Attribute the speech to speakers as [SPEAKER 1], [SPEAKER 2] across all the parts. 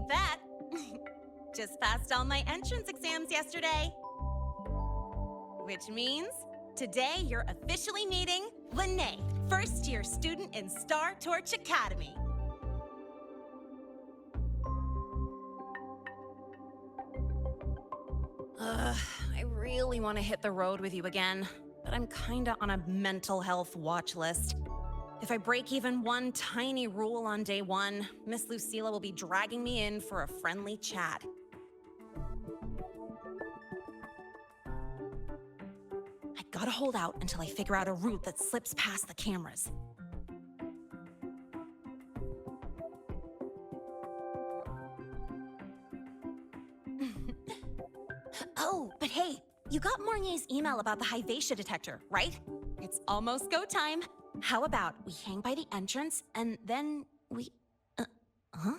[SPEAKER 1] bet. Just passed all my entrance exams yesterday. Which means today you're officially meeting Lahai, first-year student in Star Torch Academy. I really want to hit the road with you again, but I'm kinda on a mental health watch list. If I break even one tiny rule on day one, Miss Lucila will be dragging me in for a friendly chat. I gotta hold out until I figure out a route that slips past the cameras. Oh, but hey, you got Mornier's email about the Hyvatia detector, right? It's almost go time. How about we hang by the entrance and then we... huh?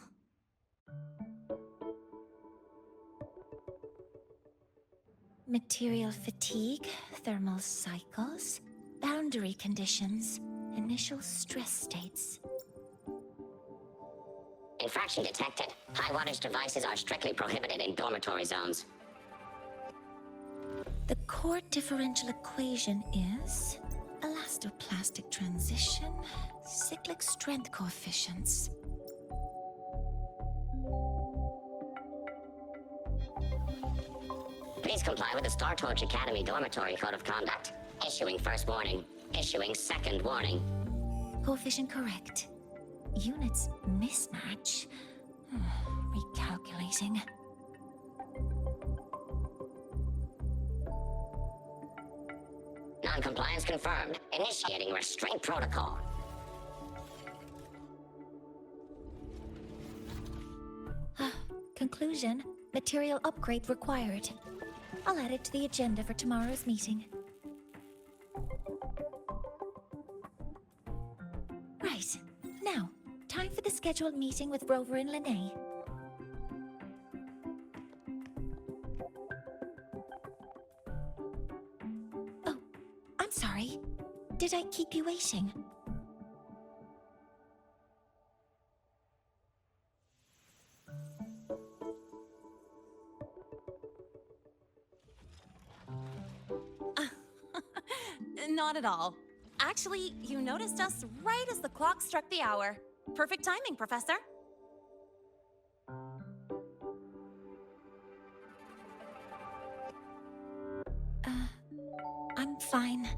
[SPEAKER 2] Material fatigue, thermal cycles, boundary conditions, initial stress states.
[SPEAKER 3] Infraction detected. High wattage devices are strictly prohibited in dormitory zones.
[SPEAKER 2] The core differential equation is elastoplastic transition, cyclic strength coefficients.
[SPEAKER 3] Please comply with the Star Torch Academy Dormitory Code of Conduct. Issuing first warning. Issuing second warning.
[SPEAKER 2] Coefficient correct. Units mismatch. Recalculating.
[SPEAKER 3] Non-compliance confirmed. Initiating restraint protocol.
[SPEAKER 2] Conclusion. Material upgrade required. I'll add it to the agenda for tomorrow's meeting. Right. Now, time for the scheduled meeting with Rover and Lahai. Oh, I'm sorry. Did I keep you waiting?
[SPEAKER 1] Not at all. Actually, you noticed us right as the clock struck the hour. Perfect timing, Professor.
[SPEAKER 2] I'm fine.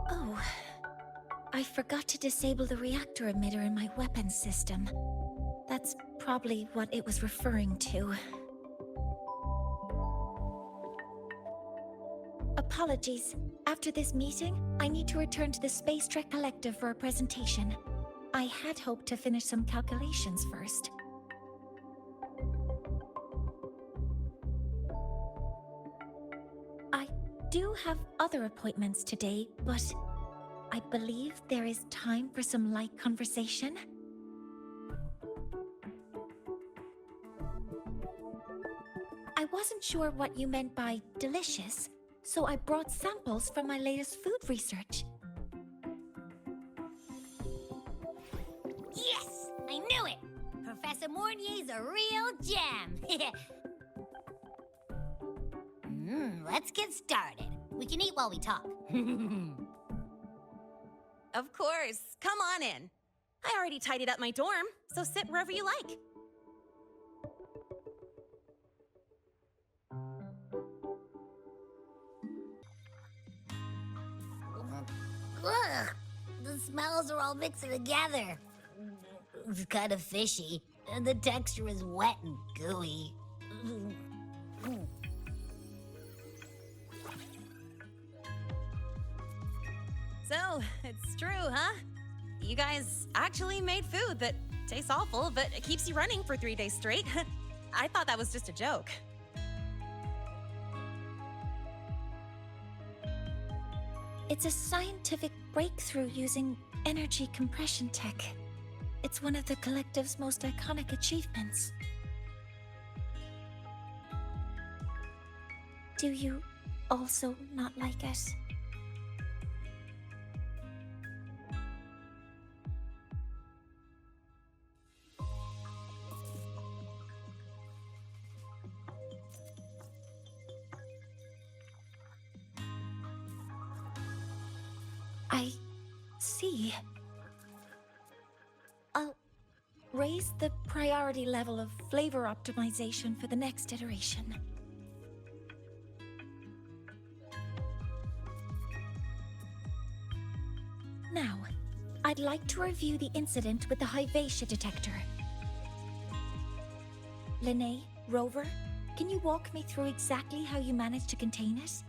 [SPEAKER 2] Oh, I forgot to disable the reactor emitter in my weapons system. That's probably what it was referring to. Apologies. After this meeting, I need to return to the Space Trek Collective for a presentation. I had hoped to finish some calculations first. I do have other appointments today, but I believe there is time for some light conversation. I wasn't sure what you meant by delicious, so I brought samples from my latest food research.
[SPEAKER 4] Yes! I knew it! Professor Mornier's a real gem! Let's get started. We can eat while we talk.
[SPEAKER 1] Of course. Come on in. I already tidied up my dorm, so sit wherever you like.
[SPEAKER 4] Ugh! The smells are all mixing together. It's kind of fishy, and the texture is wet and gooey.
[SPEAKER 1] So, it's true, huh? You guys actually made food that tastes awful, but it keeps you running for 3 days straight. I thought that was just a joke.
[SPEAKER 2] It's a scientific breakthrough using energy compression tech. It's one of the collective's most iconic achievements. Do you also not like it? I see. I'll raise the priority level of flavor optimization for the next iteration. Now, I'd like to review the incident with the Hyvatia detector. Linnae, Rover, can you walk me through exactly how you managed to contain it?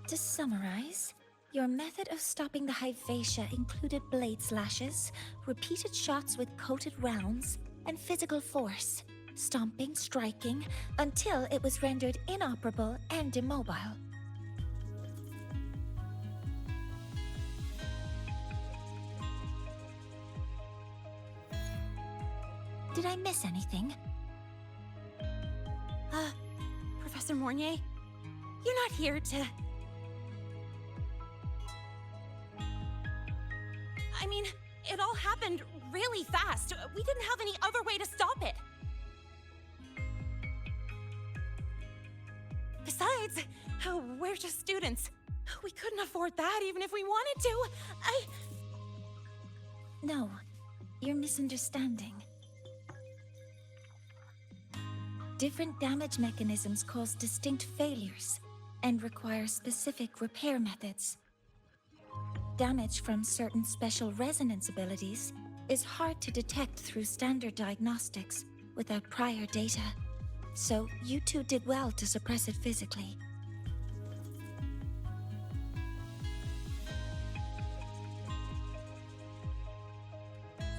[SPEAKER 2] To summarize, your method of stopping the Hyvatia included blade slashes, repeated shots with coated rounds, and physical force, stomping, striking, until it was rendered inoperable and immobile. Did I miss anything?
[SPEAKER 1] Professor Mornier, you're not here to... I mean, it all happened really fast. We didn't have any other way to stop it. Besides, we're just students. We couldn't afford that even if we wanted to.
[SPEAKER 2] No, you're misunderstanding. Different damage mechanisms cause distinct failures and require specific repair methods. Damage from certain special resonance abilities is hard to detect through standard diagnostics without prior data, so you two did well to suppress it physically.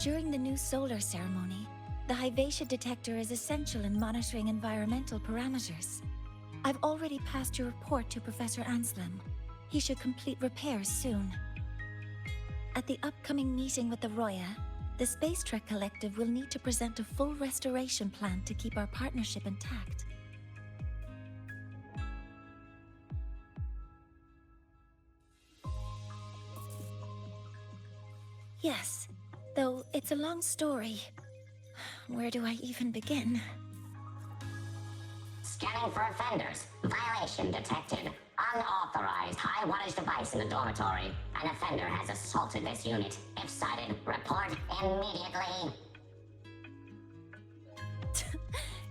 [SPEAKER 2] During the new solar ceremony, the Hyvatia detector is essential in monitoring environmental parameters. I've already passed your report to Professor Anselm. He should complete repairs soon. At the upcoming meeting with the Roya, the Space Trek Collective will need to present a full restoration plan to keep our partnership intact. Yes, though it's a long story. Where do I even begin?
[SPEAKER 3] Scanning for offenders. Violation detected. Unauthorized high-wattage device in the dormitory. An offender has assaulted this unit. If sighted, report immediately.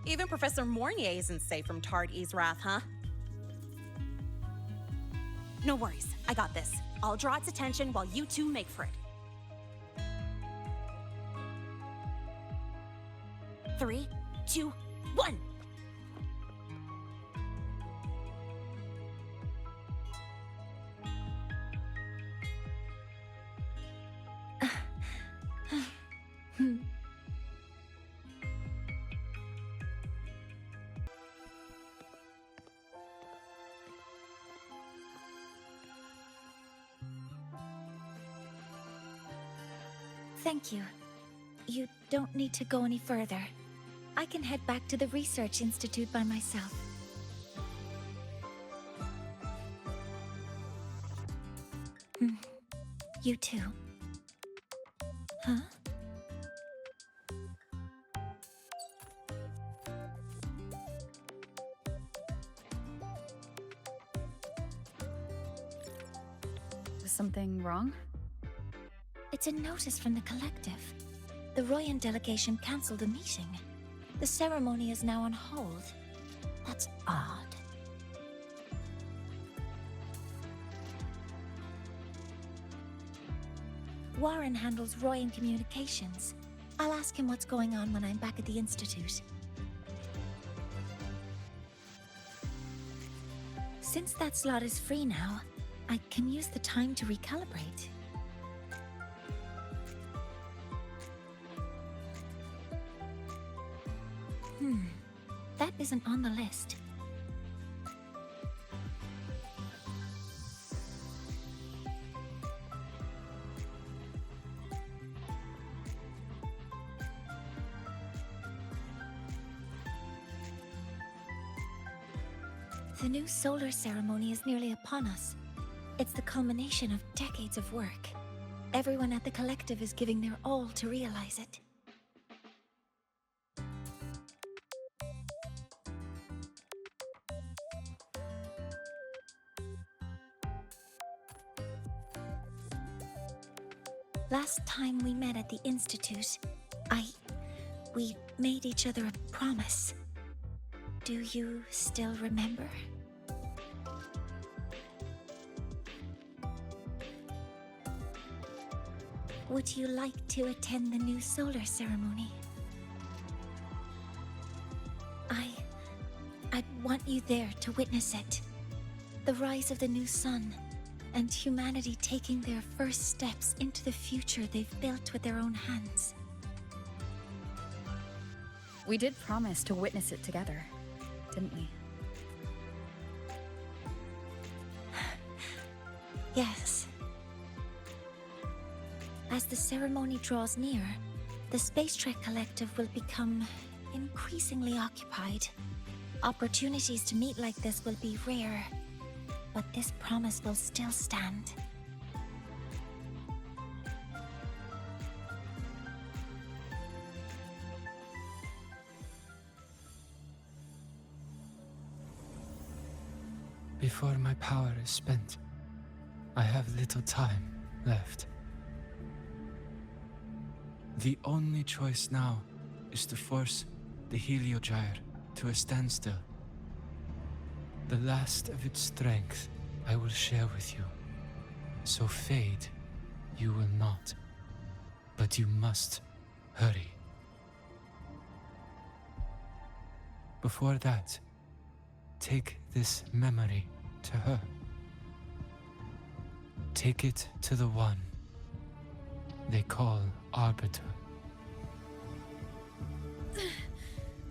[SPEAKER 1] Even Professor Mornier isn't safe from Tard-E's wrath, huh? No worries, I got this. I'll draw its attention while you two make for it. 3, 2, 1!
[SPEAKER 2] Thank you. You don't need to go any further. I can head back to the Research Institute by myself. You too. Huh?
[SPEAKER 5] Was something wrong?
[SPEAKER 2] It's a notice from the Collective. The Royan delegation cancelled the meeting. The ceremony is now on hold. That's odd. Warren handles Royan communications. I'll ask him what's going on when I'm back at the Institute. Since that slot is free now, I can use the time to recalibrate. That isn't on the list. The new solar ceremony is nearly upon us. It's the culmination of decades of work. Everyone at the collective is giving their all to realize it. Last time we met at the Institute, we made each other a promise. Do you still remember? Would you like to attend the new solar ceremony? I'd want you there to witness it. The rise of the new sun, and humanity taking their first steps into the future they've built with their own hands.
[SPEAKER 5] We did promise to witness it together, didn't we?
[SPEAKER 2] Yes. As the ceremony draws near, the Space Trek Collective will become increasingly occupied. Opportunities to meet like this will be rare, but this promise will still stand.
[SPEAKER 6] Before my power is spent, I have little time left. The only choice now is to force the Heliogyre to a standstill. The last of its strength I will share with you. So fade you will not. But you must hurry. Before that, take this memory to her. Take it to the one they call Arbiter.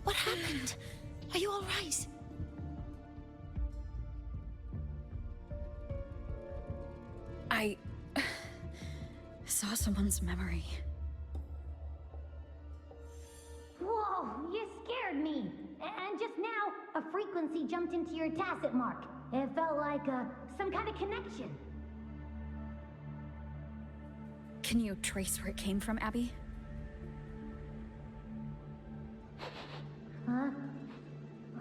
[SPEAKER 2] What happened? Are you all right?
[SPEAKER 5] I saw someone's memory.
[SPEAKER 7] Whoa, you scared me. And just now, a frequency jumped into your tacit mark. It felt like some kind of connection.
[SPEAKER 5] Can you trace where it came from, Abby?
[SPEAKER 7] Huh?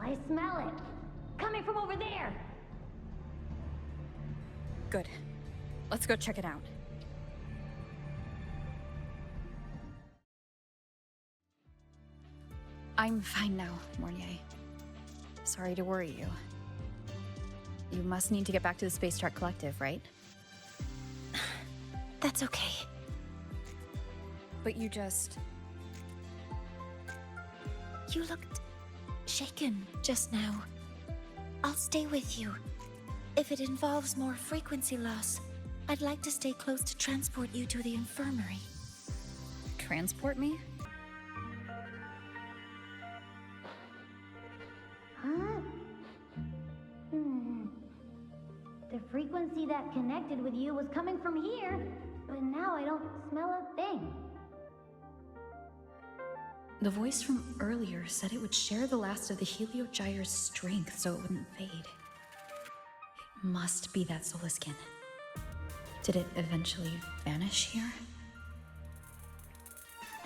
[SPEAKER 7] I smell it. Coming from over there.
[SPEAKER 5] Good. Let's go check it out. I'm fine now, Mornier. Sorry to worry you. You must need to get back to the Space Trek Collective, right?
[SPEAKER 2] That's okay.
[SPEAKER 5] But you just...
[SPEAKER 2] You looked shaken just now. I'll stay with you. If it involves more frequency loss, I'd like to stay close to transport you to the infirmary.
[SPEAKER 5] transport me?
[SPEAKER 7] Huh? The frequency that connected with you was coming from here, but now I don't smell a thing.
[SPEAKER 5] The voice from earlier said it would share the last of the Heliogyre's strength so it wouldn't fade. It must be that solar skin. Did it eventually vanish here?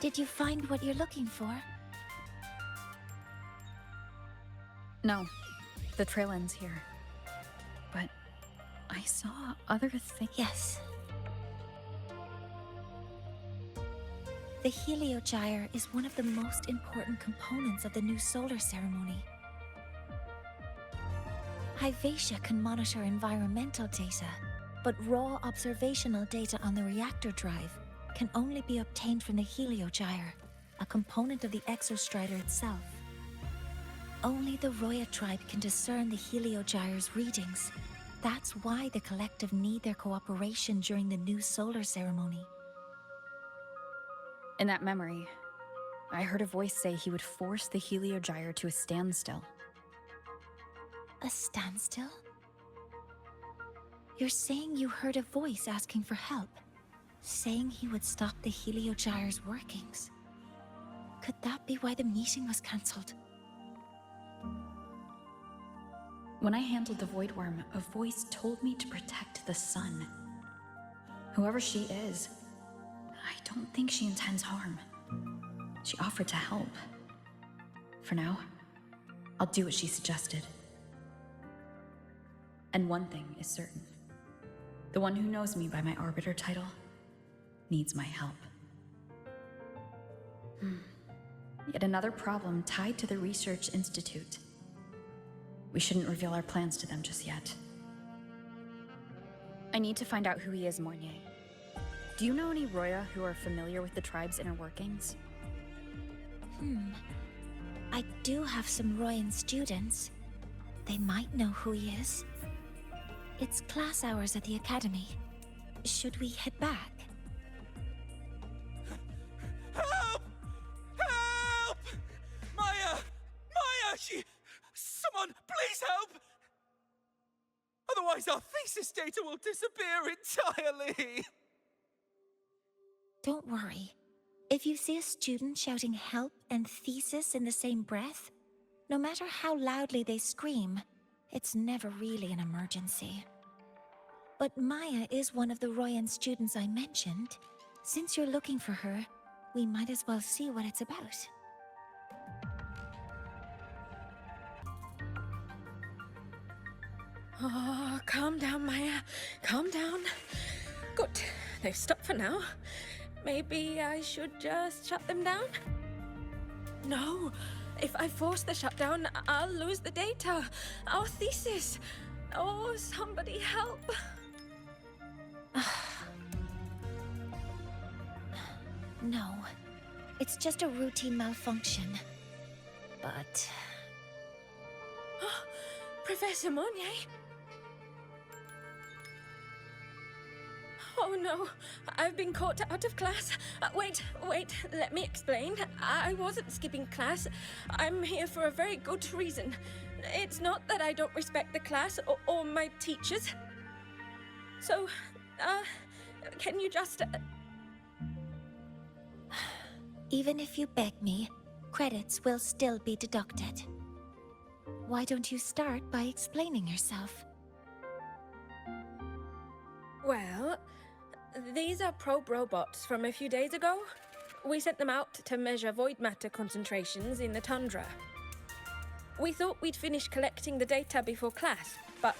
[SPEAKER 2] Did you find what you're looking for?
[SPEAKER 5] No, the trail ends here. But I saw other things.
[SPEAKER 2] Yes. The Heliogyre is one of the most important components of the new solar ceremony. Hyvatia can monitor environmental data, but raw observational data on the reactor drive can only be obtained from the Heliogyre, a component of the Exostrider itself. Only the Roya tribe can discern the Heliogyre's readings. That's why the collective need their cooperation during the new solar ceremony.
[SPEAKER 5] In that memory, I heard a voice say he would force the Heliogyre to a standstill.
[SPEAKER 2] A standstill? You're saying you heard a voice asking for help, saying he would stop the Heliogyre's workings. Could that be why the meeting was cancelled?
[SPEAKER 5] When I handled the Void Worm, a voice told me to protect the sun. Whoever she is, I don't think she intends harm. She offered to help. For now, I'll do what she suggested. And one thing is certain. The one who knows me by my Arbiter title needs my help. Yet another problem tied to the Research Institute. We shouldn't reveal our plans to them just yet.
[SPEAKER 8] I need to find out who he is, Mornier. Do you know any Roya who are familiar with the tribe's inner workings?
[SPEAKER 2] I do have some Royan students. They might know who he is. It's class hours at the academy. Should we head back?
[SPEAKER 6] Help! Help! Maya! Maya! Someone, please help! Otherwise our thesis data will disappear entirely!
[SPEAKER 2] Don't worry. If you see a student shouting help and thesis in the same breath, no matter how loudly they scream, it's never really an emergency. But Maya is one of the Royan students I mentioned. Since you're looking for her, we might as well see what it's about.
[SPEAKER 9] Oh, calm down, Maya. Calm down. Good. They've stopped for now. Maybe I should just shut them down? No. If I force the shutdown, I'll lose the data. Our thesis. Oh, somebody help.
[SPEAKER 2] No. It's just a routine malfunction. But...
[SPEAKER 9] Professor Monnier? Oh no, I've been caught out of class. Wait, let me explain. I wasn't skipping class. I'm here for a very good reason. It's not that I don't respect the class or my teachers. So, can you just...
[SPEAKER 2] Even if you beg me, credits will still be deducted. Why don't you start by explaining yourself?
[SPEAKER 9] Well, these are probe robots from a few days ago. We sent them out to measure void matter concentrations in the tundra. We thought we'd finish collecting the data before class, but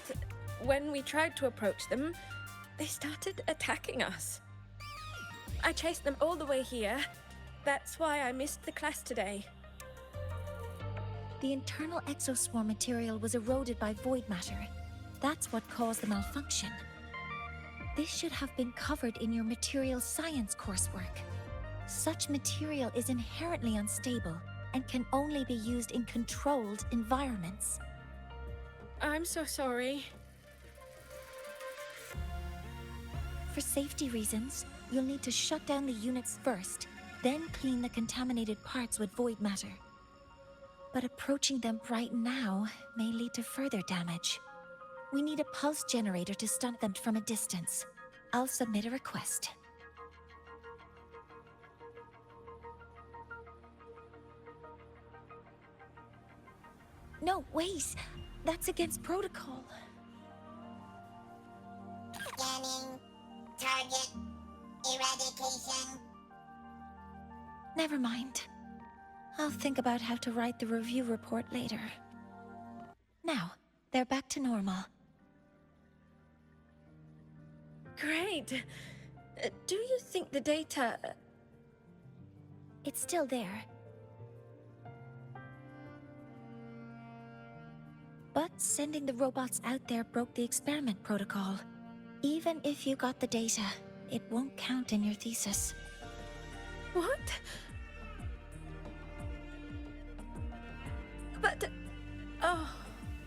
[SPEAKER 9] when we tried to approach them, they started attacking us. I chased them all the way here. That's why I missed the class today.
[SPEAKER 2] The internal exoswarm material was eroded by void matter. That's what caused the malfunction. This should have been covered in your material science coursework. Such material is inherently unstable and can only be used in controlled environments.
[SPEAKER 9] I'm so sorry.
[SPEAKER 2] For safety reasons, you'll need to shut down the units first, then clean the contaminated parts with void matter. But approaching them right now may lead to further damage. We need a pulse generator to stun them from a distance. I'll submit a request. No, wait! That's against protocol.
[SPEAKER 3] Scanning. Target. Eradication.
[SPEAKER 2] Never mind. I'll think about how to write the review report later. Now, they're back to normal.
[SPEAKER 9] Great. Do you think the data...
[SPEAKER 2] It's still there. But sending the robots out there broke the experiment protocol. Even if you got the data, it won't count in your thesis.
[SPEAKER 9] What? But... Oh,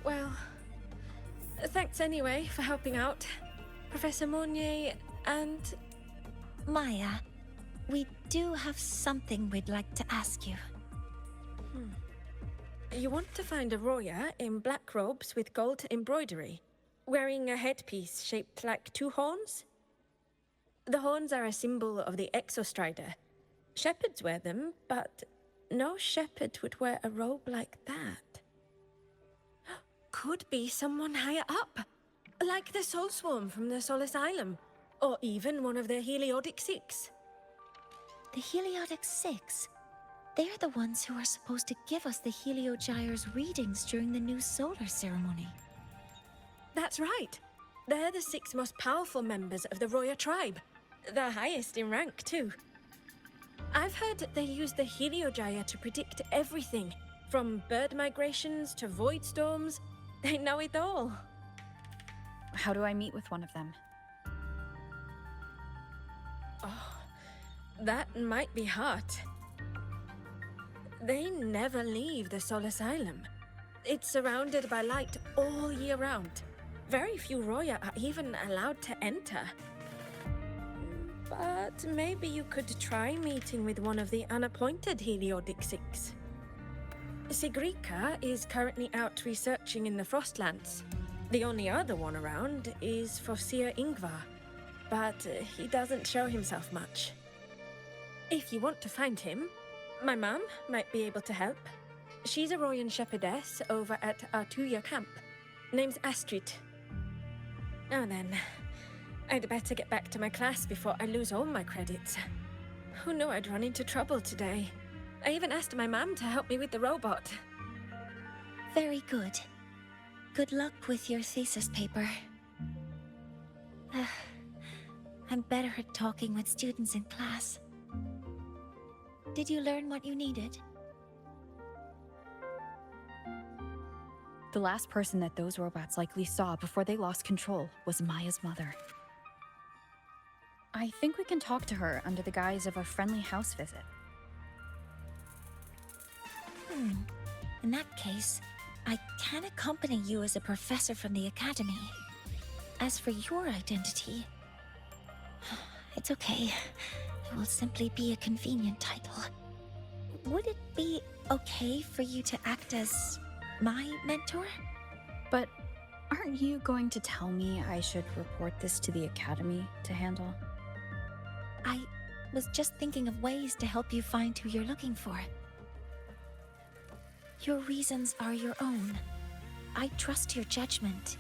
[SPEAKER 9] well... Thanks anyway for helping out, Professor Monnier and...
[SPEAKER 2] Maya, we do have something we'd like to ask you.
[SPEAKER 9] You want to find a Roya in black robes with gold embroidery, wearing a headpiece shaped like two horns? The horns are a symbol of the Exostrider. Shepherds wear them, but no shepherd would wear a robe like that. could be someone higher up, like the Soul Swarm from the Soul Asylum, or even one of the Heliodic Six.
[SPEAKER 2] The Heliodic Six? They're the ones who are supposed to give us the Heliogyre's readings during the new solar ceremony.
[SPEAKER 9] That's right. They're the 6 most powerful members of the Roya tribe. The highest in rank, too. I've heard they use the Heliogyre to predict everything, from bird migrations to void storms. They know it all.
[SPEAKER 8] How do I meet with one of them?
[SPEAKER 9] Oh, that might be hard. They never leave the Soul Asylum. It's surrounded by light all year round. Very few Roya are even allowed to enter. But maybe you could try meeting with one of the unappointed Heliodic Six. Sigrika is currently out researching in the Frostlands. The only other one around is Fosia Ingvar, but he doesn't show himself much. If you want to find him, my mum might be able to help. She's a Royan shepherdess over at Artuya camp. Name's Astrid. Now then, I'd better get back to my class before I lose all my credits. Who knew I'd run into trouble today? I even asked my mum to help me with the robot.
[SPEAKER 2] Very good. Good luck with your thesis paper. I'm better at talking with students in class. Did you learn what you needed?
[SPEAKER 8] The last person that those robots likely saw before they lost control was Maya's mother. I think we can talk to her under the guise of a friendly house visit.
[SPEAKER 2] In that case, I can accompany you as a professor from the academy. As for your identity, it's okay. It will simply be a convenient title. Would it be okay for you to act as my mentor?
[SPEAKER 8] But aren't you going to tell me I should report this to the academy to handle?
[SPEAKER 2] I was just thinking of ways to help you find who you're looking for. Your reasons are your own. I trust your judgment,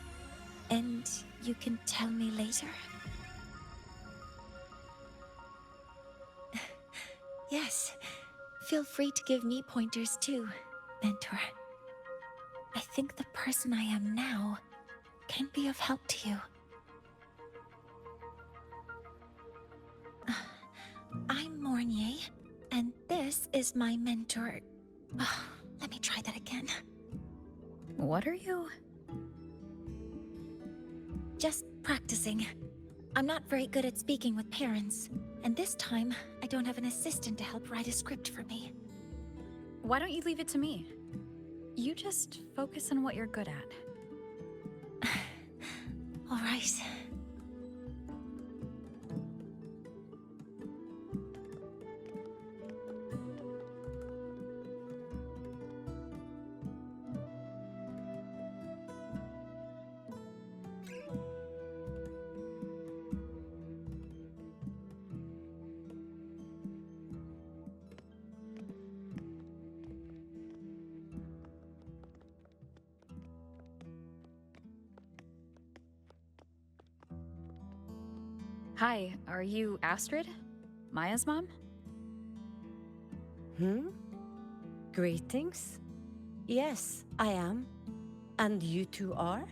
[SPEAKER 2] and you can tell me later. Yes, feel free to give me pointers too, mentor. I think the person I am now can be of help to you. I'm Mornier, and this is my mentor. Let me try that again.
[SPEAKER 8] What are you?
[SPEAKER 2] Just practicing. I'm not very good at speaking with parents, and this time, I don't have an assistant to help write a script for me.
[SPEAKER 8] Why don't you leave it to me? You just focus on what you're good at.
[SPEAKER 2] All right.
[SPEAKER 8] Hi, are you Astrid? Maya's mom?
[SPEAKER 10] Greetings. Yes, I am. And you two are?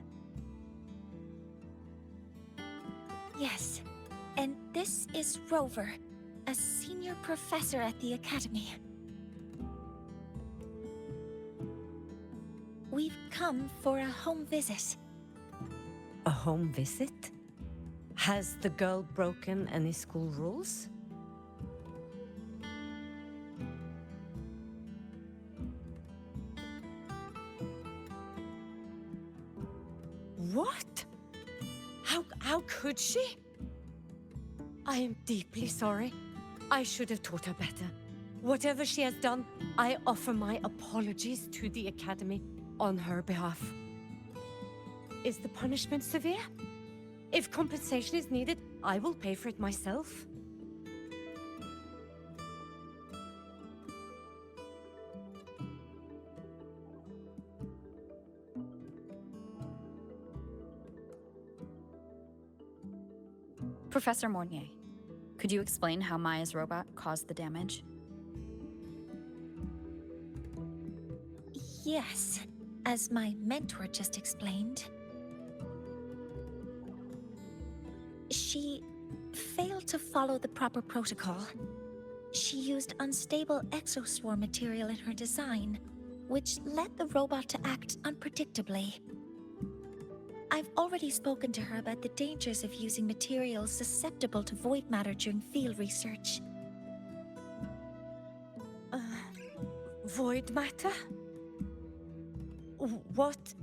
[SPEAKER 2] Yes, and this is Rover, a senior professor at the academy. We've come for a home visit.
[SPEAKER 10] A home visit? Has the girl broken any school rules? What? How could she? I am deeply sorry. I should have taught her better. Whatever she has done, I offer my apologies to the Academy on her behalf. Is the punishment severe? If compensation is needed, I will pay for it myself.
[SPEAKER 8] Professor Mornier, could you explain how Maya's robot caused the damage?
[SPEAKER 2] Yes, as my mentor just explained. She failed to follow the proper protocol. She used unstable exoswarm material in her design, which led the robot to act unpredictably. I've already spoken to her about the dangers of using materials susceptible to void matter during field research.
[SPEAKER 10] Void matter? What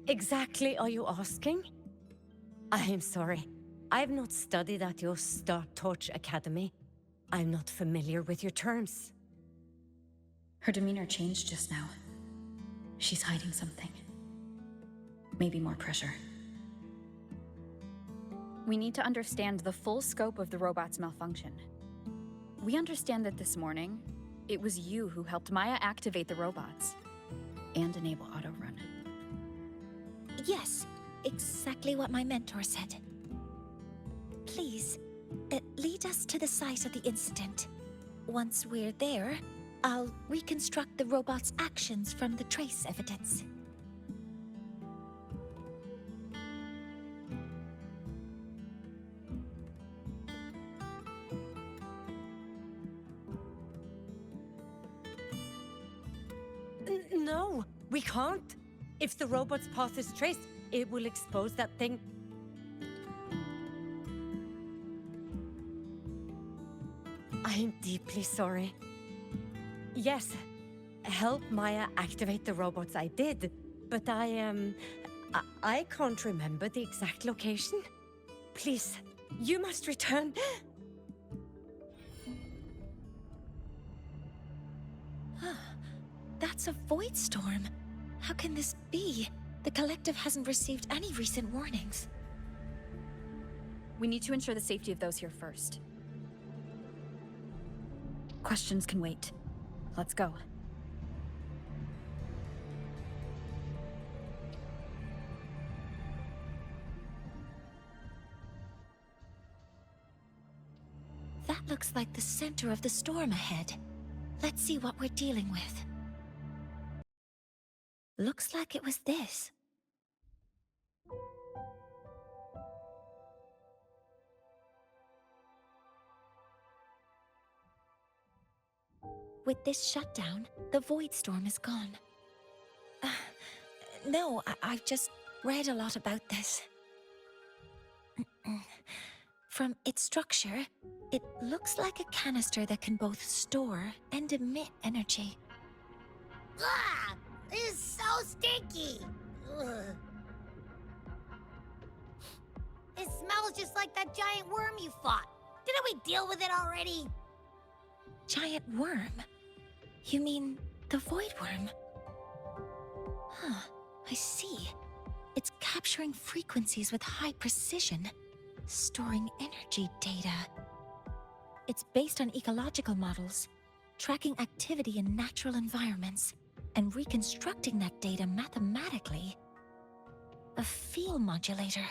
[SPEAKER 10] exactly are you asking? I am sorry. I have not studied at your Star Torch Academy. I'm not familiar with your terms.
[SPEAKER 5] Her demeanor changed just now. She's hiding something. Maybe more pressure.
[SPEAKER 8] We need to understand the full scope of the robot's malfunction. We understand that this morning, it was you who helped Maya activate the robots and enable auto-run.
[SPEAKER 2] Yes, exactly what my mentor said. Please, lead us to the site of the incident. Once we're there, I'll reconstruct the robot's actions from the trace evidence.
[SPEAKER 10] No, we can't. If the robot's path is traced, it will expose that thing. I am deeply sorry. Yes, help Maya activate the robots I did, but I can't remember the exact location. Please, you must return.
[SPEAKER 2] That's a void storm. How can this be? The collective hasn't received any recent warnings.
[SPEAKER 8] We need to ensure the safety of those here first. Questions can wait. Let's go.
[SPEAKER 2] That looks like the center of the storm ahead. Let's see what we're dealing with. Looks like it was this. With this shutdown, the void storm is gone. No, I've just read a lot about this. From its structure, it looks like a canister that can both store and emit energy.
[SPEAKER 4] Ah! This is so stinky! Ugh. It smells just like that giant worm you fought. Didn't we deal with it already?
[SPEAKER 2] Giant worm? You mean the void worm? Huh, I see. It's capturing frequencies with high precision, storing energy data. It's based on ecological models, tracking activity in natural environments, and reconstructing that data mathematically. A field modulator.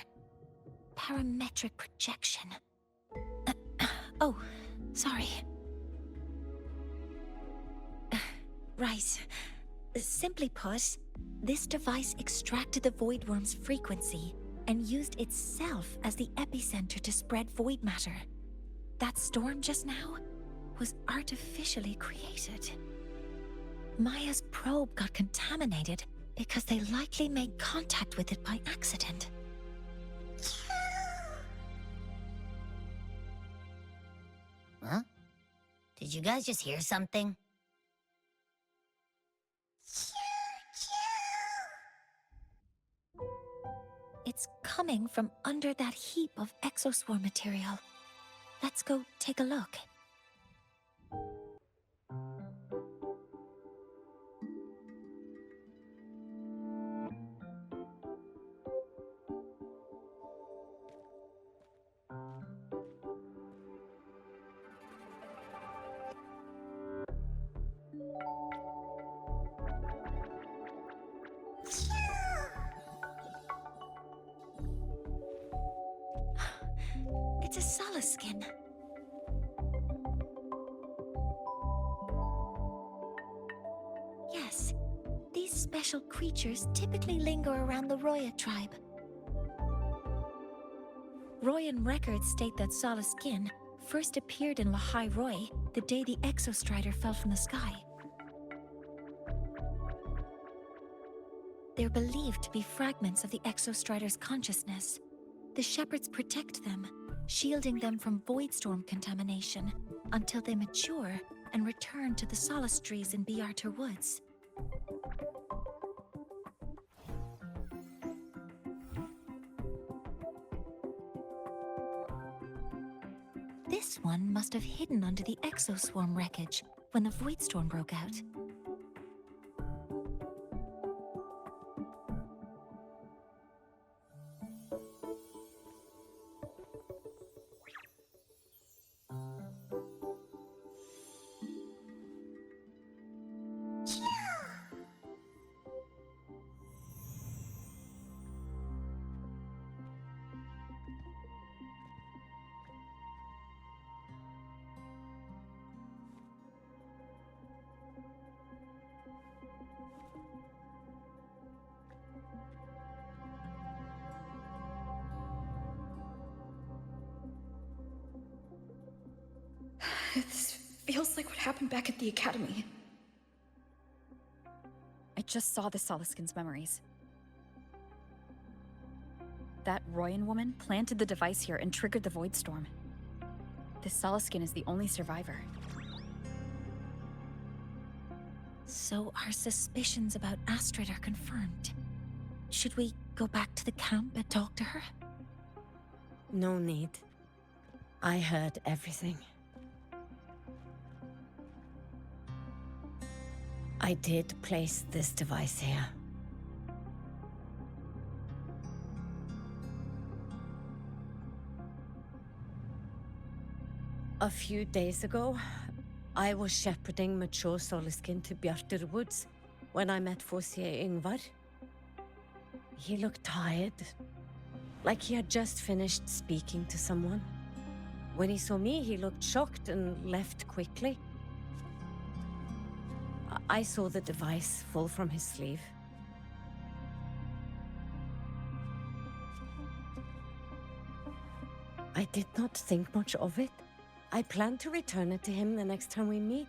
[SPEAKER 2] Parametric projection. Oh, sorry. Right. Simply put, this device extracted the void worm's frequency and used itself as the epicenter to spread void matter. That storm just now was artificially created. Maya's probe got contaminated because they likely made contact with it by accident.
[SPEAKER 4] Huh? Did you guys just hear something?
[SPEAKER 2] It's coming from under that heap of exoswarm material. Let's go take a look. It's a solace skin. Yes, these special creatures typically linger around the Roya tribe. Royan records state that Solace Skin first appeared in Lahai Roy the day the Exostrider fell from the sky. They're believed to be fragments of the Exostrider's consciousness. The shepherds protect them, shielding them from voidstorm contamination until they mature and return to the Solace trees in Biarter Woods. This one must have hidden under the exoswarm wreckage when the voidstorm broke out.
[SPEAKER 5] This feels like what happened back at the academy.
[SPEAKER 8] I just saw the Soliskin's memories. That Royan woman planted the device here and triggered the Voidstorm. This Soliskin is the only survivor.
[SPEAKER 2] So our suspicions about Astrid are confirmed. Should we go back to the camp and talk to her?
[SPEAKER 10] No need. I heard everything. I did place this device here. A few days ago, I was shepherding mature Soliskin to Bjartur Woods when I met Forsier Yngvar. He looked tired, like he had just finished speaking to someone. When he saw me, he looked shocked and left quickly. I saw the device fall from his sleeve. I did not think much of it. I plan to return it to him the next time we meet.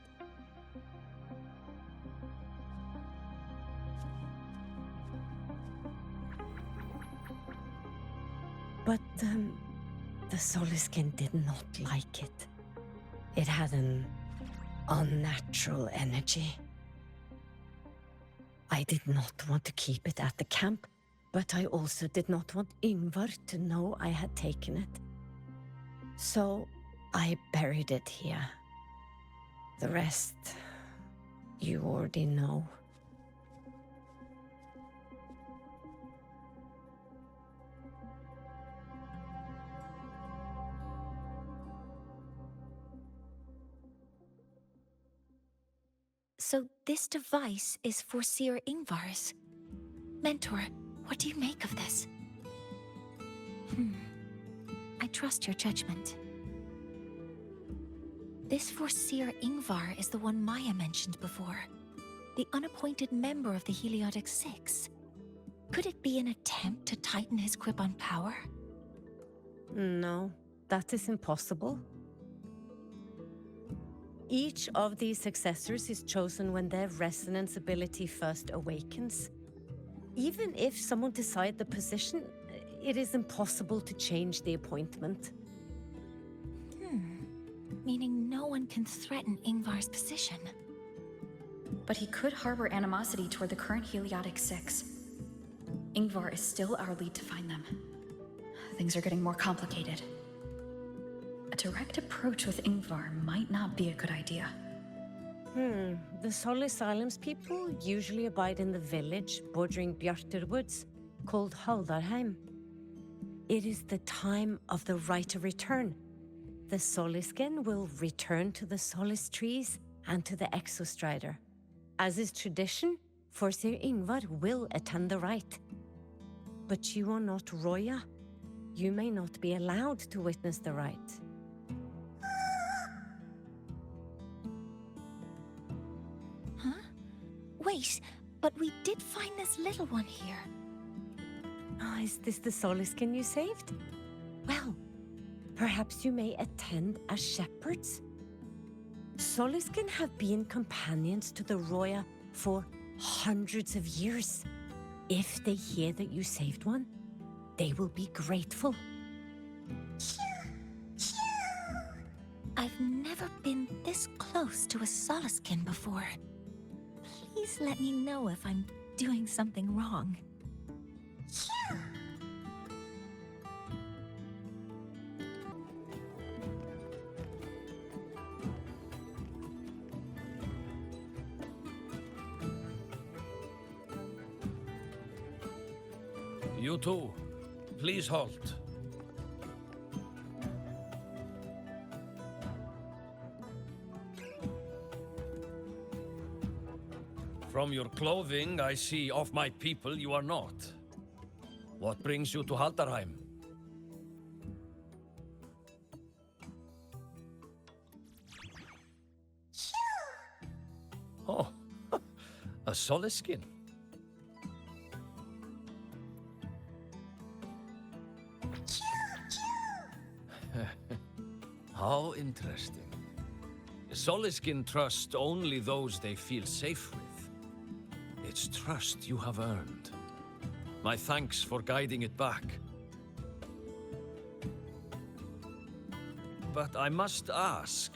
[SPEAKER 10] But, the Soliskin did not like it. It had an unnatural energy. I did not want to keep it at the camp, but I also did not want Yngvar to know I had taken it. So I buried it here. The rest, you already know.
[SPEAKER 2] So this device is for Seer Yngvar's. Mentor, what do you make of this? I trust your judgment. This Forseer Yngvar is the one Maya mentioned before. The unappointed member of the Heliotic Six. Could it be an attempt to tighten his grip on power?
[SPEAKER 10] No, that is impossible. Each of these successors is chosen when their resonance ability first awakens. Even if someone decides the position, it is impossible to change the appointment.
[SPEAKER 2] Meaning no one can threaten Yngvar's position.
[SPEAKER 8] But he could harbor animosity toward the current Heliotic Six. Yngvar is still our lead to find them. Things are getting more complicated. A direct approach with Yngvar might not be a good idea.
[SPEAKER 10] The Solis Islands people usually abide in the village bordering Bjartur Woods, called Haldarheim. It is the time of the right of return. The Soliskin will return to the Solis trees and to the Exostrider. As is tradition, Forseer Yngvar will attend the rite. But you are not Roya. you may not be allowed to witness the rite.
[SPEAKER 2] Huh? Wait, but we did find this little one here.
[SPEAKER 10] Is this the Soliskin you saved? Well, perhaps you may attend as shepherds? Soliskin have been companions to the Roya for hundreds of years. If they hear that you saved one, they will be grateful.
[SPEAKER 2] I've never been this close to a Soliskin before. Please let me know if I'm doing something wrong.
[SPEAKER 11] You two, please halt. From your clothing, I see of my people you are not. What brings you to Haldarheim? Oh, a Soliskin. How interesting. Soliskin trust only those they feel safe with. It's trust you have earned. My thanks for guiding it back. But I must ask,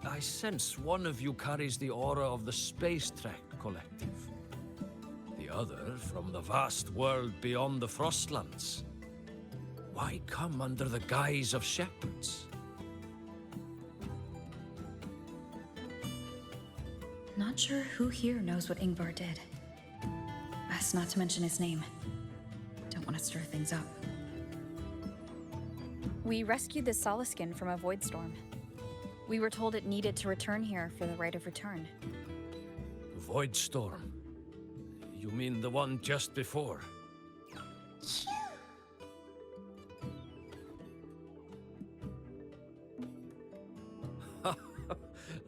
[SPEAKER 11] I sense one of you carries the aura of the Space Trek Collective. The other from the vast world beyond the Frostlands. Why come under the guise of shepherds?
[SPEAKER 8] Not sure who here knows what Ingvar did. Best not to mention his name. Don't want to stir things up. We rescued the Soliskin from a void storm. We were told it needed to return here for the rite of return.
[SPEAKER 11] Void storm? You mean the one just before?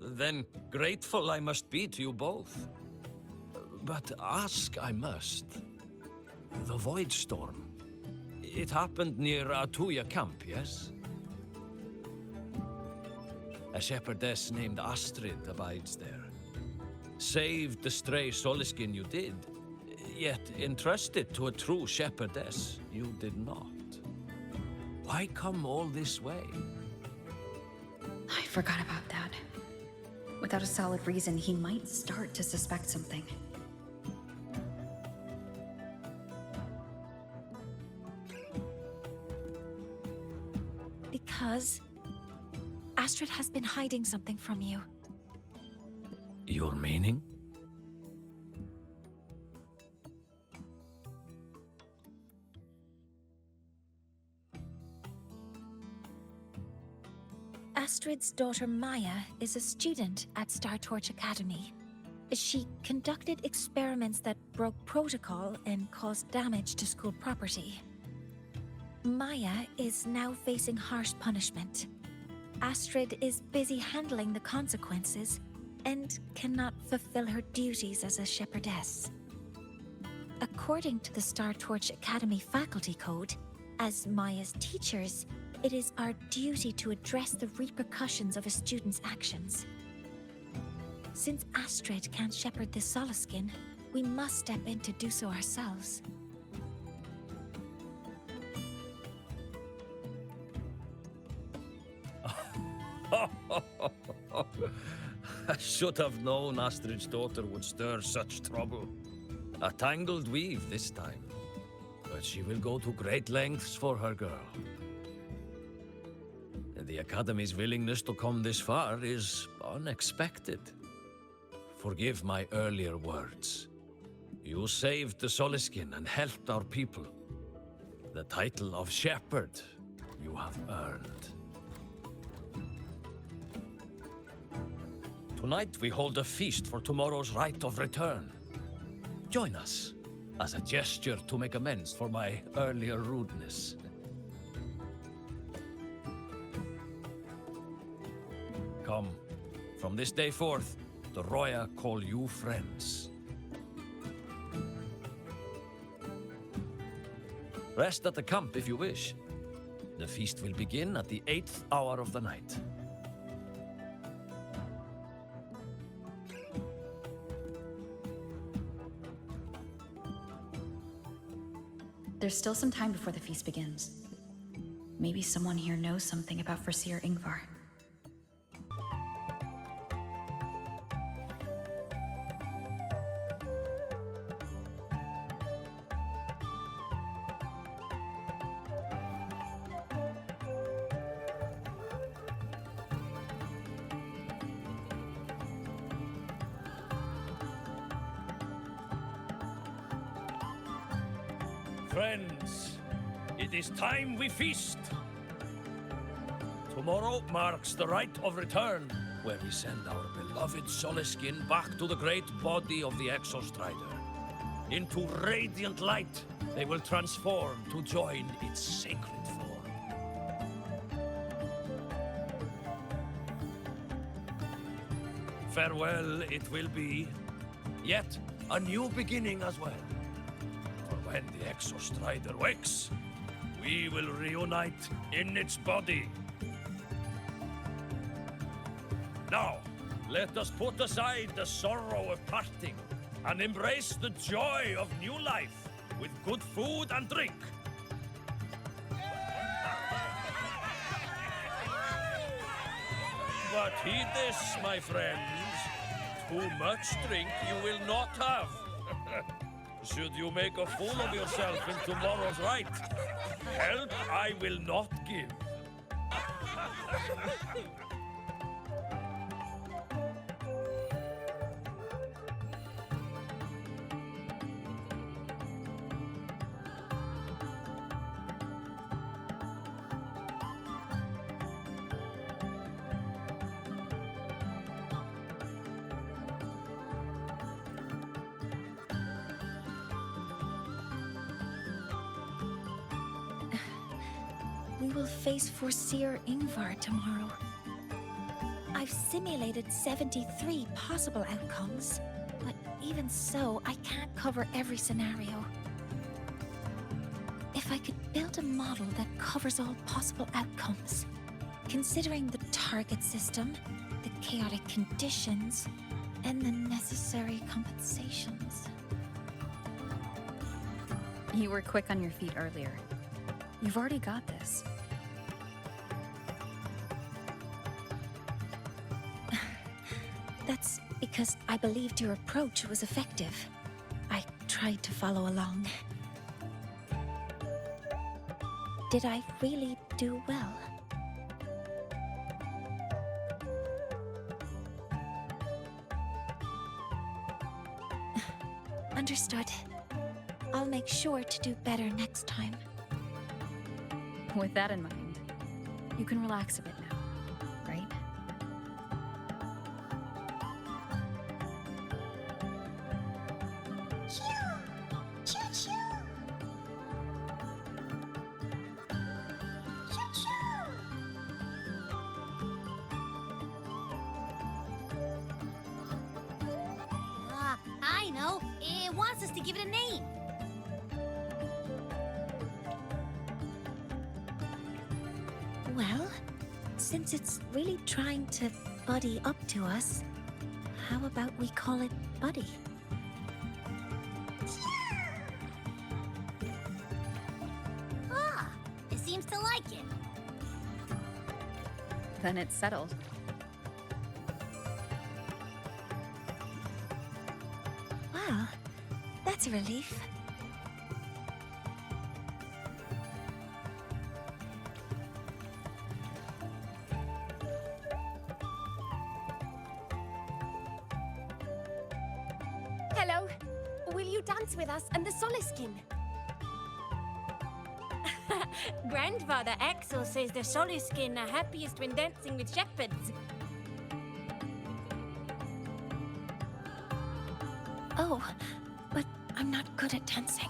[SPEAKER 11] Then grateful I must be to you both. But ask I must. The Void Storm. It happened near Atuya camp, yes? A shepherdess named Astrid abides there. Saved the stray Soliskin you did, yet entrusted to a true shepherdess you did not. Why come all this way?
[SPEAKER 8] I forgot about that. Without a solid reason, he might start to suspect something.
[SPEAKER 2] Because Astrid has been hiding something from you.
[SPEAKER 11] Your meaning?
[SPEAKER 2] Astrid's daughter Maya is a student at Star Torch Academy. She conducted experiments that broke protocol and caused damage to school property. Maya is now facing harsh punishment. Astrid is busy handling the consequences and cannot fulfill her duties as a shepherdess. According to the Star Torch Academy faculty code, as Maya's teachers, it is our duty to address the repercussions of a student's actions. Since Astrid can't shepherd the Soliskin, we must step in to do so ourselves.
[SPEAKER 11] I should have known Astrid's daughter would stir such trouble. A tangled weave this time. But she will go to great lengths for her girl. The Academy's willingness to come this far is unexpected. Forgive my earlier words. You saved the Soliskin and helped our people. The title of shepherd you have earned. Tonight we hold a feast for tomorrow's rite of return. Join us as a gesture to make amends for my earlier rudeness. Come. From this day forth, the Roya call you friends. Rest at the camp if you wish. The feast will begin at the 8th hour of the night.
[SPEAKER 8] There's still some time before the feast begins. Maybe someone here knows something about Foreseer Ingvar.
[SPEAKER 11] Friends, it is time we feast. Tomorrow marks the rite of return, where we send our beloved Soliskin back to the great body of the Exostrider. Into radiant light, they will transform to join its sacred form. Farewell it will be, yet a new beginning as well. When the Exostrider wakes, we will reunite in its body. Now, let us put aside the sorrow of parting and embrace the joy of new life with good food and drink. But heed this, my friends. Too much drink you will not have. Should you make a fool of yourself in tomorrow's rite, help I will not give.
[SPEAKER 2] We will face Foreseer Ingvar tomorrow. I've simulated 73 possible outcomes, but even so, I can't cover every scenario. If I could build a model that covers all possible outcomes, considering the target system, the chaotic conditions, and the necessary compensations.
[SPEAKER 8] You were quick on your feet earlier. You've already got this.
[SPEAKER 2] That's because I believed your approach was effective. I tried to follow along. Did I really do well? Understood. I'll make sure to do better next time.
[SPEAKER 8] With that in mind, you can relax a bit now, right?
[SPEAKER 4] I know. It wants us to give it a name.
[SPEAKER 2] Well, since it's really trying to buddy up to us, how about we call it Buddy?
[SPEAKER 4] Ah, it seems to like it.
[SPEAKER 8] Then it's settled.
[SPEAKER 2] Well, that's a relief.
[SPEAKER 7] Hello. Will you dance with us and the Soliskin? Grandfather Axel says the Soliskin are happiest when dancing with shepherds.
[SPEAKER 2] Oh, but I'm not good at dancing.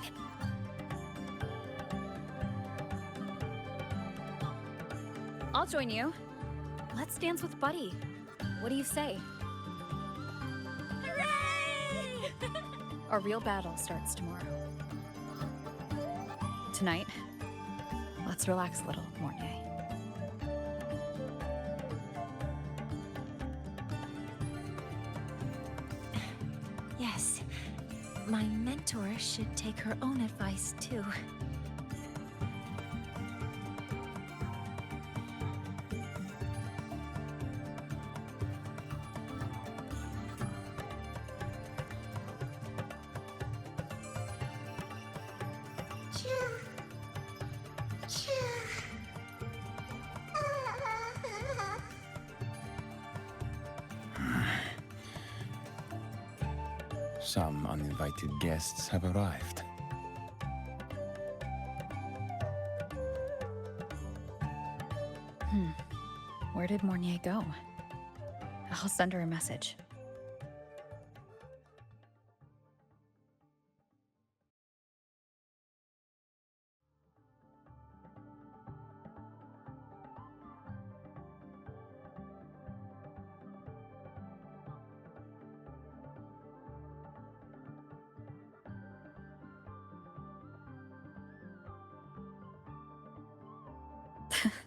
[SPEAKER 8] I'll join you. Let's dance with Buddy. What do you say?
[SPEAKER 1] Hooray!
[SPEAKER 8] Our real battle starts tomorrow. Tonight, let's relax a little, Mornay.
[SPEAKER 2] Yes, my mentor should take her own advice too.
[SPEAKER 12] Some uninvited guests have arrived.
[SPEAKER 8] Where did Mornier go? I'll send her a message.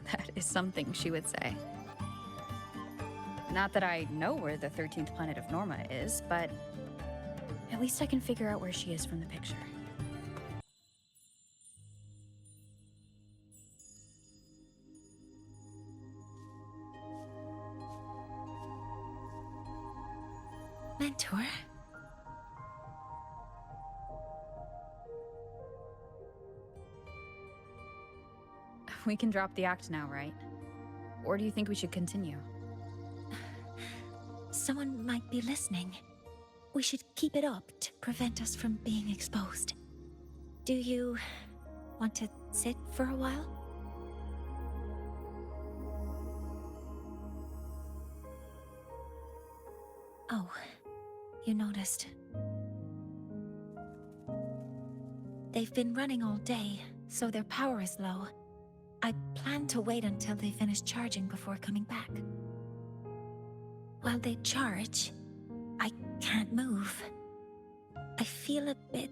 [SPEAKER 8] That is something she would say. Not that I know where the 13th planet of Norma is, but at least I can figure out where she is from the picture.
[SPEAKER 2] Mentor?
[SPEAKER 8] We can drop the act now, right? Or do you think we should continue?
[SPEAKER 2] Someone might be listening. We should keep it up to prevent us from being exposed. Do you want to sit for a while? Oh, you noticed. They've been running all day, so their power is low. I plan to wait until they finish charging before coming back. While they charge, I can't move. I feel a bit,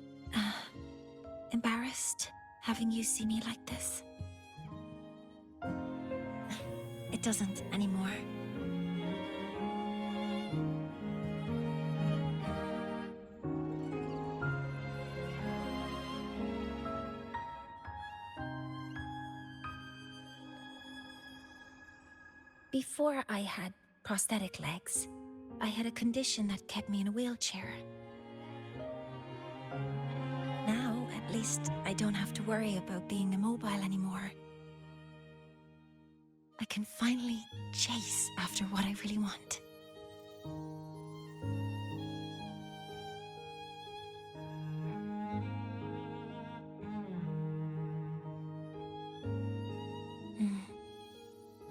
[SPEAKER 2] embarrassed having you see me like this. It doesn't anymore. Before I had prosthetic legs, I had a condition that kept me in a wheelchair. Now, at least, I don't have to worry about being immobile anymore. I can finally chase after what I really want.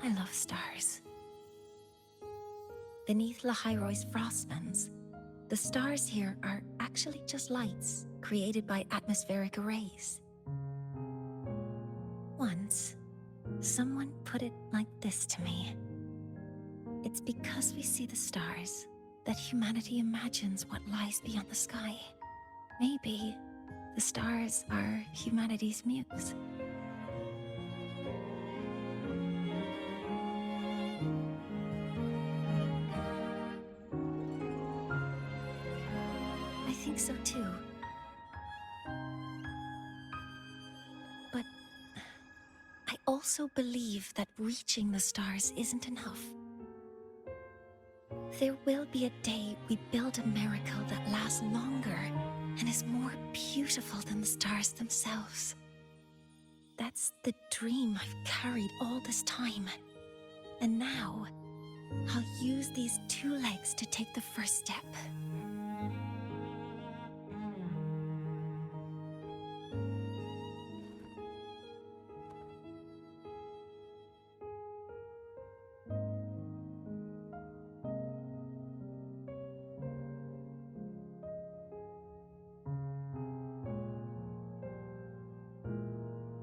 [SPEAKER 2] I love stars. Beneath Lahai's frostlands, the stars here are actually just lights created by atmospheric arrays. Once, someone put it like this to me. It's because we see the stars that humanity imagines what lies beyond the sky. Maybe the stars are humanity's muse. I think so too. But I also believe that reaching the stars isn't enough. There will be a day we build a miracle that lasts longer and is more beautiful than the stars themselves. That's the dream I've carried all this time. And now, I'll use these two legs to take the first step.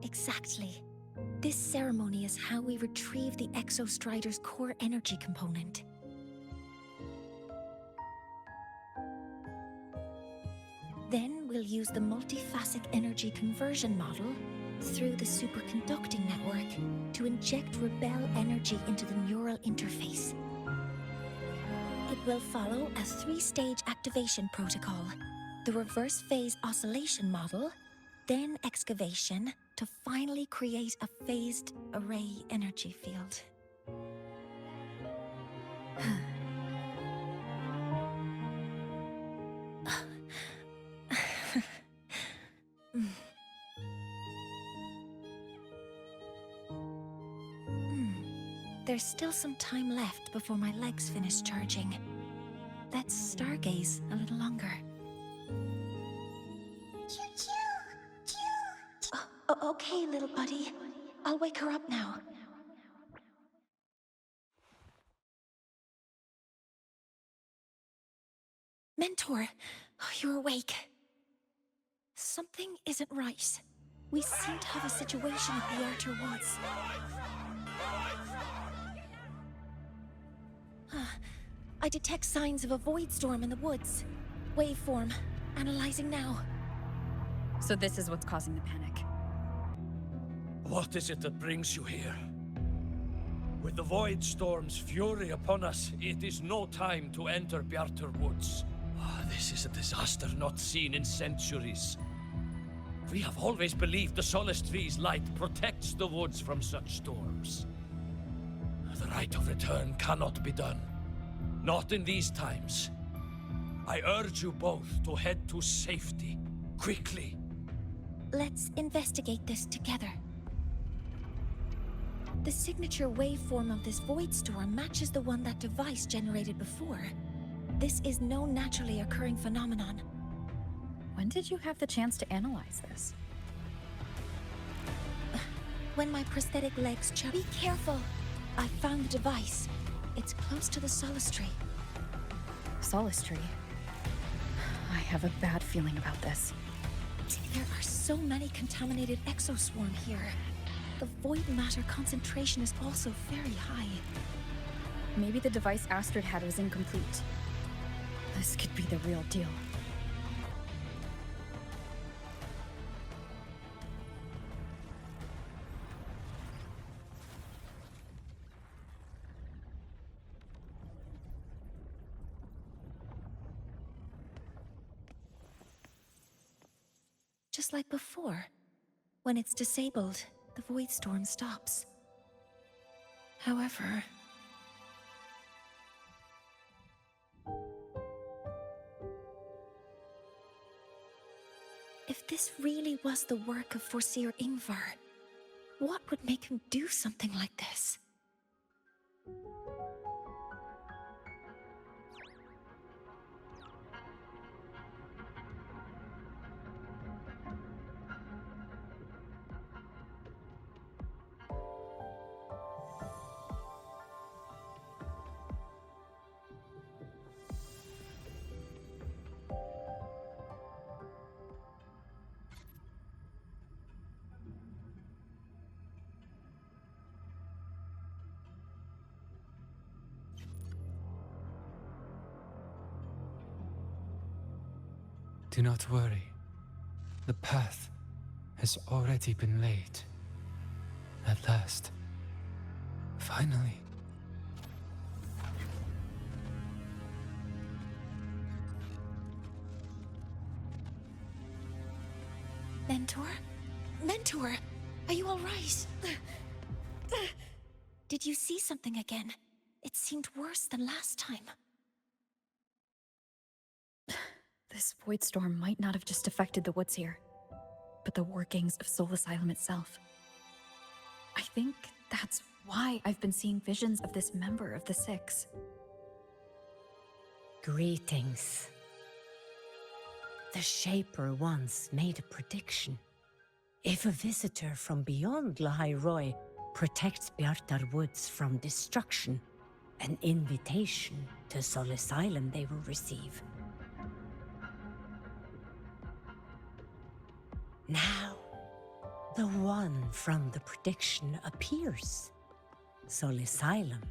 [SPEAKER 2] Exactly. This ceremony is how we retrieve the Exostrider's core energy component. Then we'll use the multiphasic energy conversion model through the superconducting network to inject rebel energy into the neural interface. It will follow a 3-stage activation protocol. The reverse phase oscillation model, then excavation to finally create a phased array energy field. There's still some time left before my legs finish charging. Let's stargaze a little longer. Okay, little buddy. I'll wake her up now. Mentor, you're awake. Something isn't right. We seem to have a situation at the Outer Woods. I detect signs of a void storm in the woods. Waveform. Analyzing now.
[SPEAKER 8] So this is what's causing the panic.
[SPEAKER 11] What is it that brings you here? With the Void Storm's fury upon us, it is no time to enter Bjartur Woods. This is a disaster not seen in centuries. We have always believed the Solace Tree's light protects the woods from such storms. The rite of return cannot be done. Not in these times. I urge you both to head to safety, quickly.
[SPEAKER 2] Let's investigate this together. The signature waveform of this void storm matches the one that device generated before. This is no naturally occurring phenomenon.
[SPEAKER 8] When did you have the chance to analyze this?
[SPEAKER 2] When my prosthetic legs Be careful! I found the device. It's close to the Solace Tree.
[SPEAKER 8] Solace Tree? I have a bad feeling about this.
[SPEAKER 2] There are so many contaminated exoswarm here. The void matter concentration is also very high.
[SPEAKER 8] Maybe the device Astrid had was incomplete. This could be the real deal.
[SPEAKER 2] Just like before. When it's disabled, the void storm stops. However... if this really was the work of Foreseer Ingvar, what would make him do something like this?
[SPEAKER 6] Do not worry. The path has already been laid. At last. Finally.
[SPEAKER 2] Mentor? Mentor! Are you alright? Did you see something again? It seemed worse than last time.
[SPEAKER 8] This void storm might not have just affected the woods here, but the workings of Soul Asylum itself. I think that's why I've been seeing visions of this member of the Six.
[SPEAKER 10] Greetings. The Shaper once made a prediction. If a visitor from beyond Lahai protects Bjartur Woods from destruction, an invitation to Soul Asylum they will receive. Now, the one from the prediction appears. Soul Asylum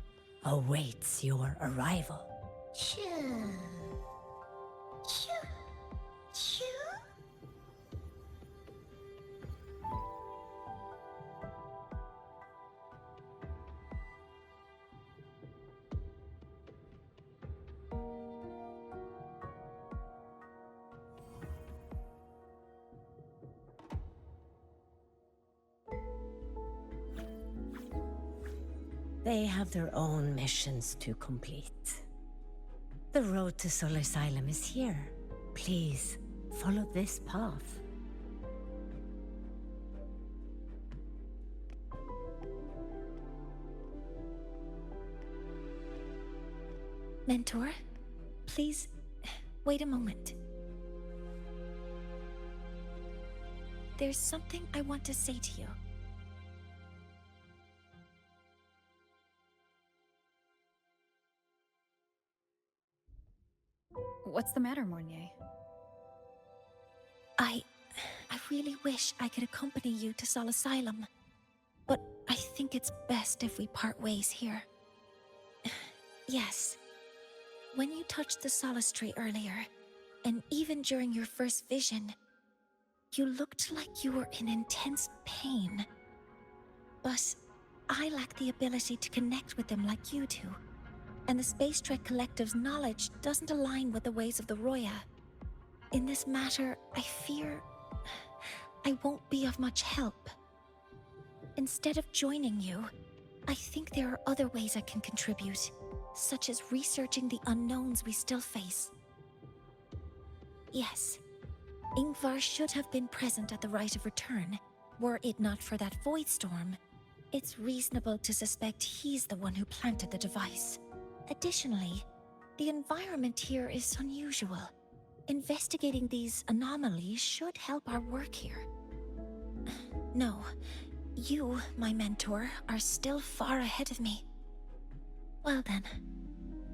[SPEAKER 10] awaits your arrival.
[SPEAKER 4] Choo. Choo. Choo.
[SPEAKER 10] They have their own missions to complete. The road to Solar Asylum is here. Please, follow this path.
[SPEAKER 2] Mentor, please, wait a moment. There's something I want to say to you.
[SPEAKER 8] What's the matter, Mornier?
[SPEAKER 2] I really wish I could accompany you to Sol Asylum, but I think it's best if we part ways here. Yes, when you touched the Solace Tree earlier, and even during your first vision, you looked like you were in intense pain. But I lack the ability to connect with them like you do, and the Space Trek Collective's knowledge doesn't align with the ways of the Roya. In this matter, I fear I won't be of much help. Instead of joining you, I think there are other ways I can contribute, such as researching the unknowns we still face. Yes, Ingvar should have been present at the Rite of Return, were it not for that void storm. It's reasonable to suspect he's the one who planted the device. Additionally, the environment here is unusual. Investigating these anomalies should help our work here. No, you, my mentor, are still far ahead of me. Well then,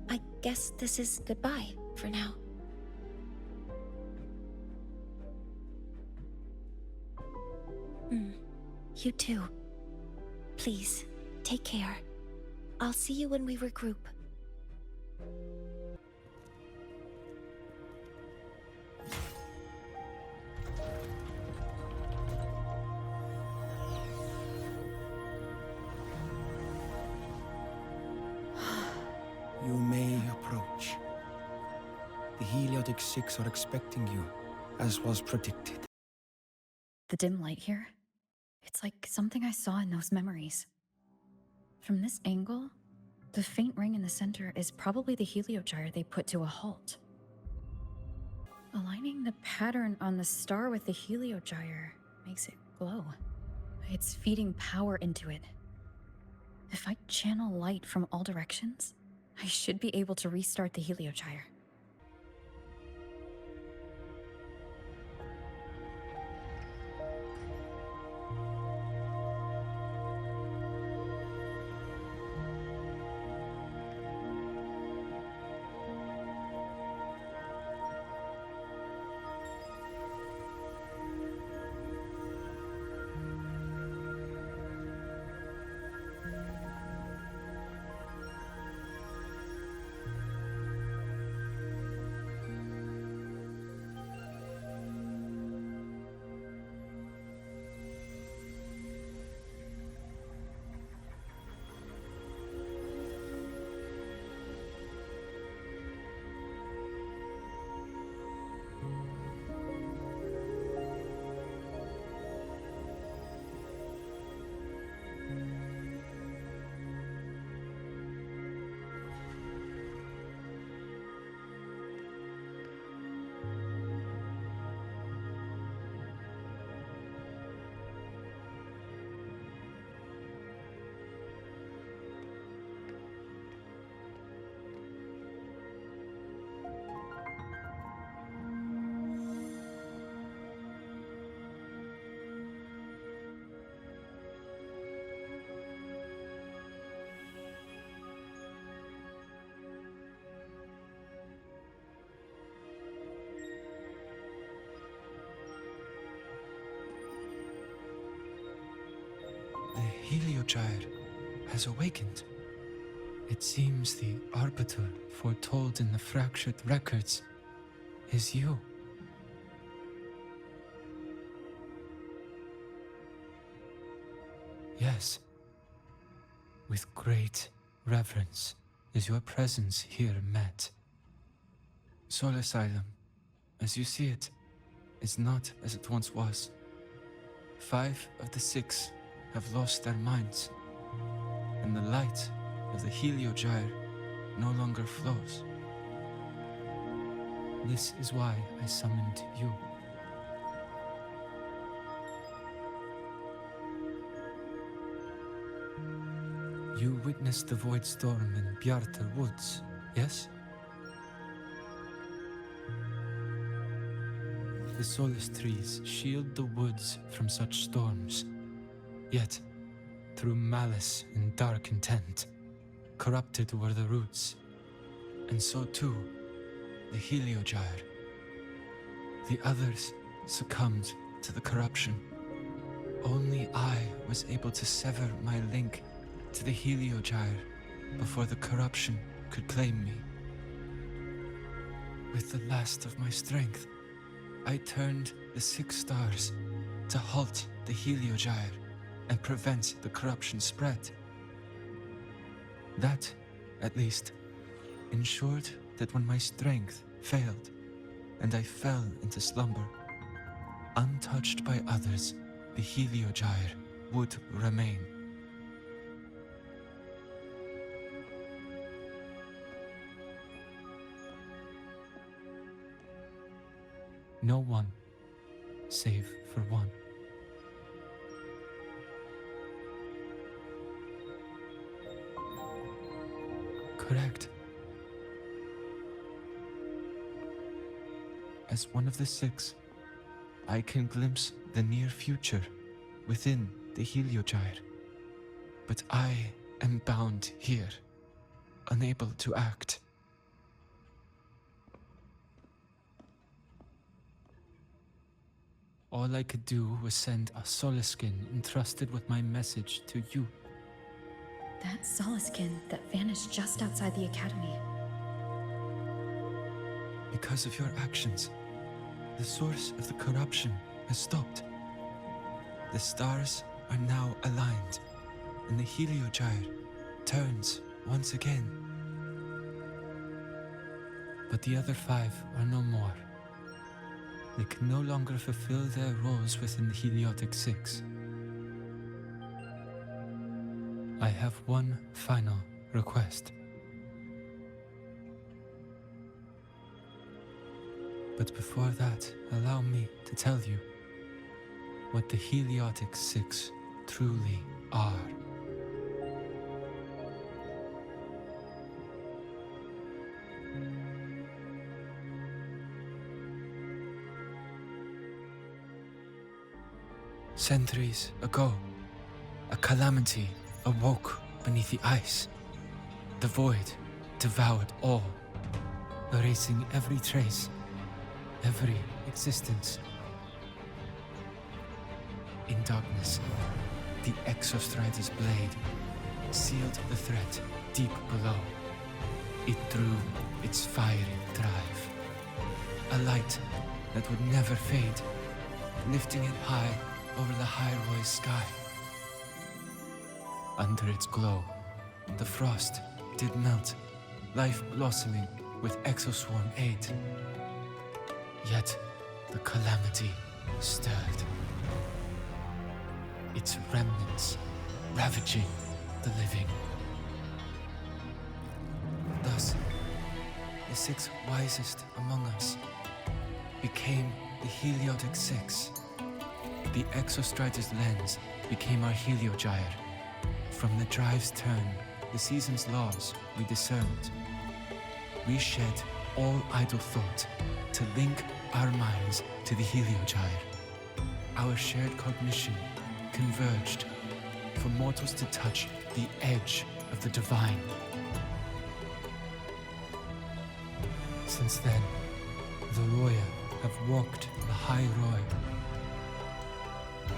[SPEAKER 2] I guess this is goodbye for now. You too. Please, take care. I'll see you when we regroup.
[SPEAKER 13] You may approach. The Heliotic Six are expecting you, as was predicted.
[SPEAKER 8] The dim light here? It's like something I saw in those memories. From this angle, the faint ring in the center is probably the heliogyre they put to a halt. Aligning the pattern on the star with the heliogyre makes it glow. It's feeding power into it. If I channel light from all directions, I should be able to restart the heliogyre.
[SPEAKER 6] The heliogyre has awakened. It seems the arbiter foretold in the fractured records is you. Yes. With great reverence is your presence here met. Sol Asylum, as you see it, is not as it once was. 5 of the 6 have lost their minds, and the light of the Heliogyre no longer flows. This is why I summoned you. You witnessed the void storm in Bjartar Woods, yes? The solace trees shield the woods from such storms. Yet, through malice and dark intent, corrupted were the roots. And so too, the Heliogyre. The others succumbed to the corruption. Only I was able to sever my link to the Heliogyre before the corruption could claim me. With the last of my strength, I turned the 6 stars to halt the Heliogyre and prevent the corruption spread. That, at least, ensured that when my strength failed and I fell into slumber, untouched by others, the Heliogyre would remain. No one, save for one. Correct. As one of the 6, I can glimpse the near future within the Heliogyre. But I am bound here, unable to act. All I could do was send a Soliskin entrusted with my message to you.
[SPEAKER 8] That Soliskin that vanished just outside the academy.
[SPEAKER 6] Because of your actions, the source of the corruption has stopped. The stars are now aligned, and the Heliogyre turns once again. But the other 5 are no more. They can no longer fulfill their roles within the Heliotic 6. I have one final request. But before that, allow me to tell you what the Heliotic 6 truly are. Centuries ago, a calamity awoke beneath the ice. The void devoured all, erasing every trace, every existence. In darkness, the Exostrider's blade sealed the threat deep below. It drew its fiery drive, a light that would never fade, lifting it high over the Lahai sky. Under its glow, the frost did melt, life blossoming with Exoswarm aid. Yet, the calamity stirred. Its remnants ravaging the living. Thus, the 6 wisest among us became the Heliotic 6. The Exostrider's lens became our Heliogyre. From the drive's turn, the season's laws we discerned. We shed all idle thought to link our minds to the Heliogyre. Our shared cognition converged for mortals to touch the edge of the divine. Since then, the Roya have walked the High Roy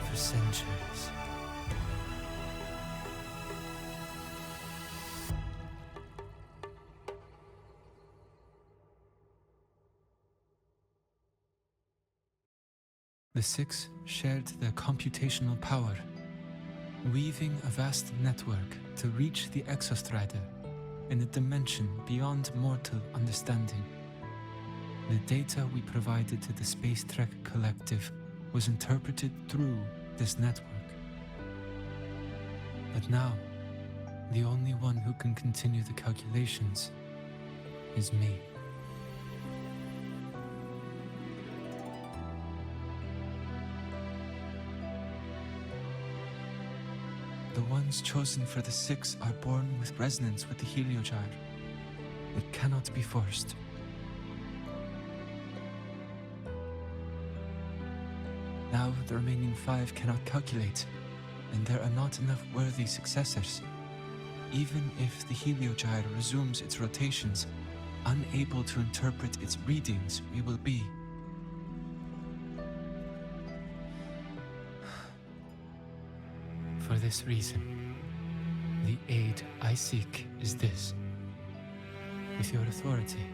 [SPEAKER 6] for centuries. The 6 shared their computational power, weaving a vast network to reach the Exostrider in a dimension beyond mortal understanding. The data we provided to the Space Trek Collective was interpreted through this network. But now, The only one who can continue the calculations is me. The ones chosen for the six are born with resonance with the Heliogyre. It cannot be forced. Now the remaining five cannot calculate, and there are not enough worthy successors. Even if the Heliogyre resumes its rotations, unable to interpret its readings, we will be. For this reason, the aid I seek is this. With your authority,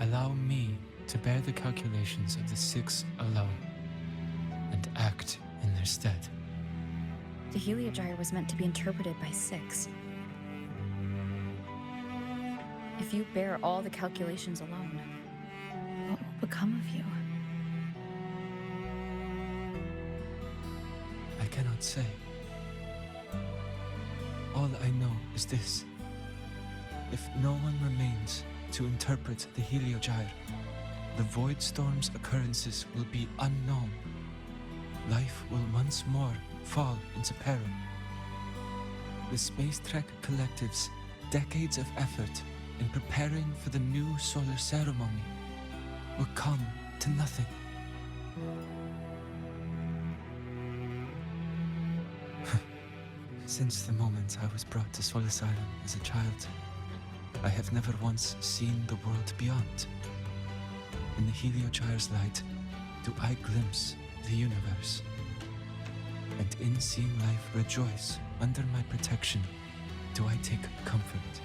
[SPEAKER 6] allow me to bear the calculations of the six alone, and act in their stead.
[SPEAKER 8] The Heliogyre was meant to be interpreted by six. If you bear all the calculations alone, what will become of you?
[SPEAKER 6] I cannot say. All I know is this. If no one remains to interpret the Heliogyre, the Void Storm's occurrences will be unknown. Life will once more fall into peril. The Space Trek Collective's decades of effort in preparing for the new solar ceremony will come to nothing. Since the moment I was brought to Solace Island as a child, I have never once seen the world beyond. In the Heliogyre's light, do I glimpse the universe. And in seeing life rejoice under my protection, do I take comfort.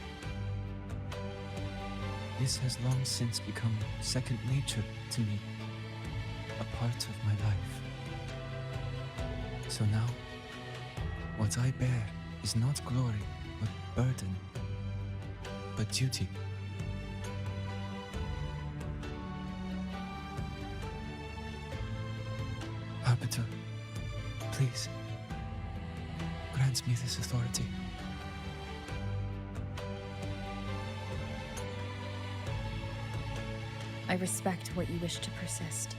[SPEAKER 6] This has long since become second nature to me, a part of my life. So now, what I bear is not glory or burden, but duty. Arbiter, please, grant me this authority.
[SPEAKER 8] I respect what you wish to persist.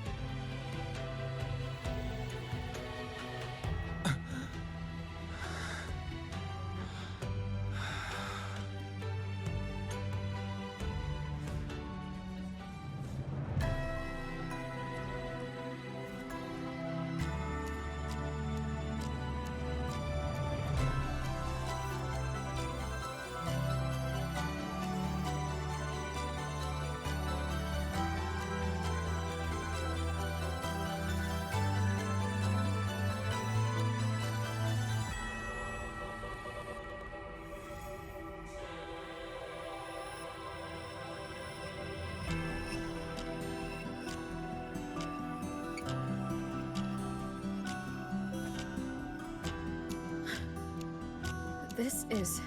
[SPEAKER 8] This is...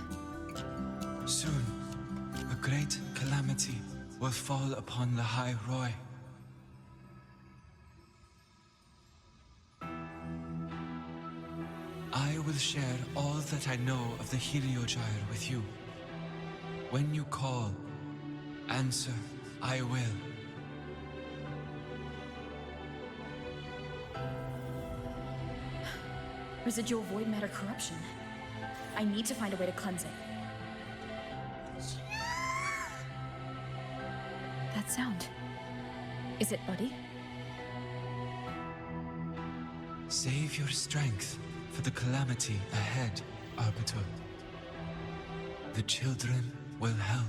[SPEAKER 6] Soon, a great calamity will fall upon Lahai Roy. I will share all that I know of the Heliogyre with you. When you call, answer, I will.
[SPEAKER 8] Residual void matter corruption. I need to find a way to cleanse it. That sound. Is it Buddy?
[SPEAKER 6] Save your strength for the calamity ahead, Arbiter. The children will help.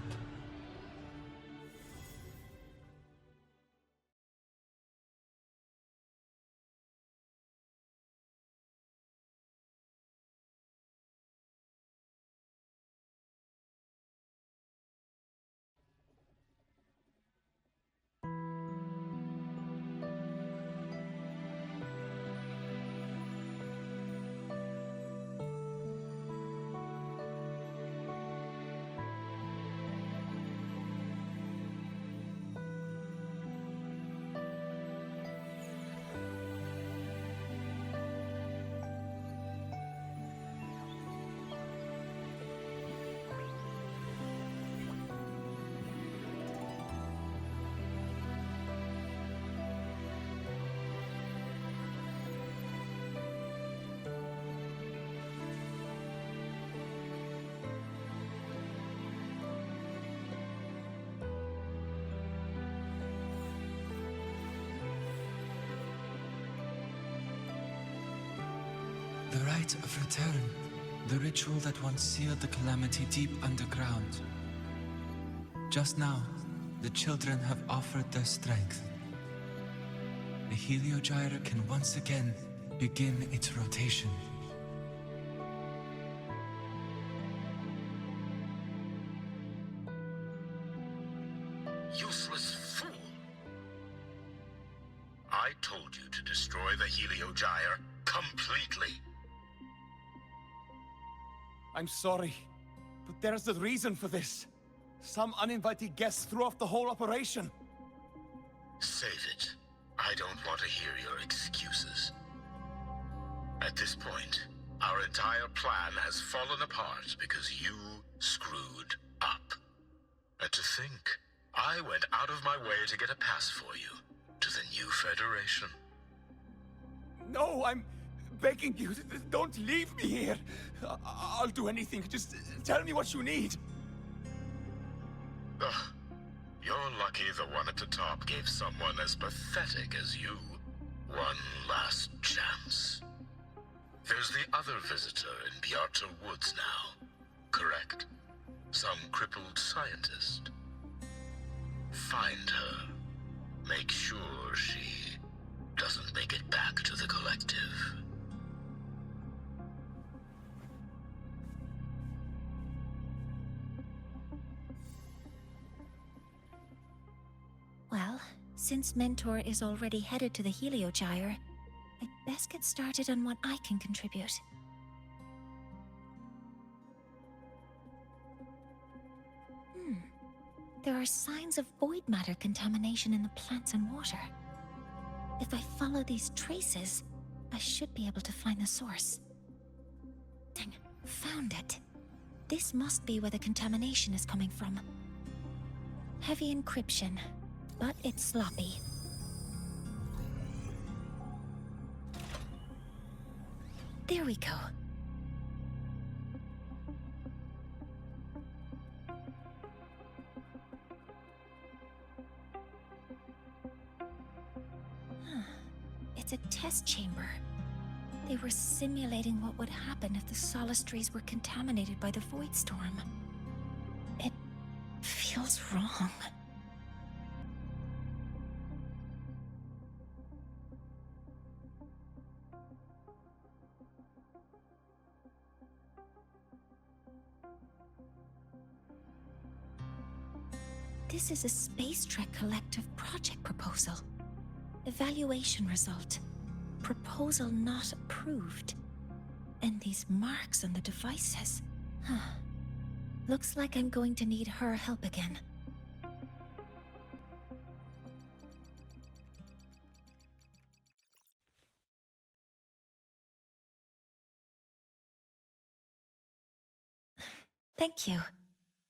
[SPEAKER 6] The rite of return. The ritual that once sealed the calamity deep underground. Just now, the children have offered their strength. The Heliogyre can once again begin its rotation.
[SPEAKER 14] Useless fool! I told you to destroy the Heliogyre completely.
[SPEAKER 13] I'm sorry, but there's a reason for this. Some uninvited guests threw off the whole operation.
[SPEAKER 14] Save it. I don't want to hear your excuses. At this point, our entire plan has fallen apart because you screwed up. And to think, I went out of my way to get a pass for you to the new Federation.
[SPEAKER 13] No, I'm begging you, don't leave me here. I'll do anything, just tell me what you need.
[SPEAKER 14] Ugh. You're lucky the one at the top gave someone as pathetic as you one last chance. There's the other visitor in Bjarta Woods now, correct? Some crippled scientist. Find her. Make sure she doesn't make it back to the collective.
[SPEAKER 2] Well, since Mentor is already headed to the Heliogyre, I'd best get started on what I can contribute. There are signs of void matter contamination in the plants and water. If I follow these traces, I should be able to find the source. Dang, found it. This must be where the contamination is coming from. Heavy encryption, but it's sloppy. There we go. It's a test chamber. They were simulating what would happen if the Solace trees were contaminated by the Void Storm. It feels wrong. This is a Space Trek Collective project proposal. Evaluation result. Proposal not approved. And these marks on the devices. Looks like I'm going to need her help again. Thank you.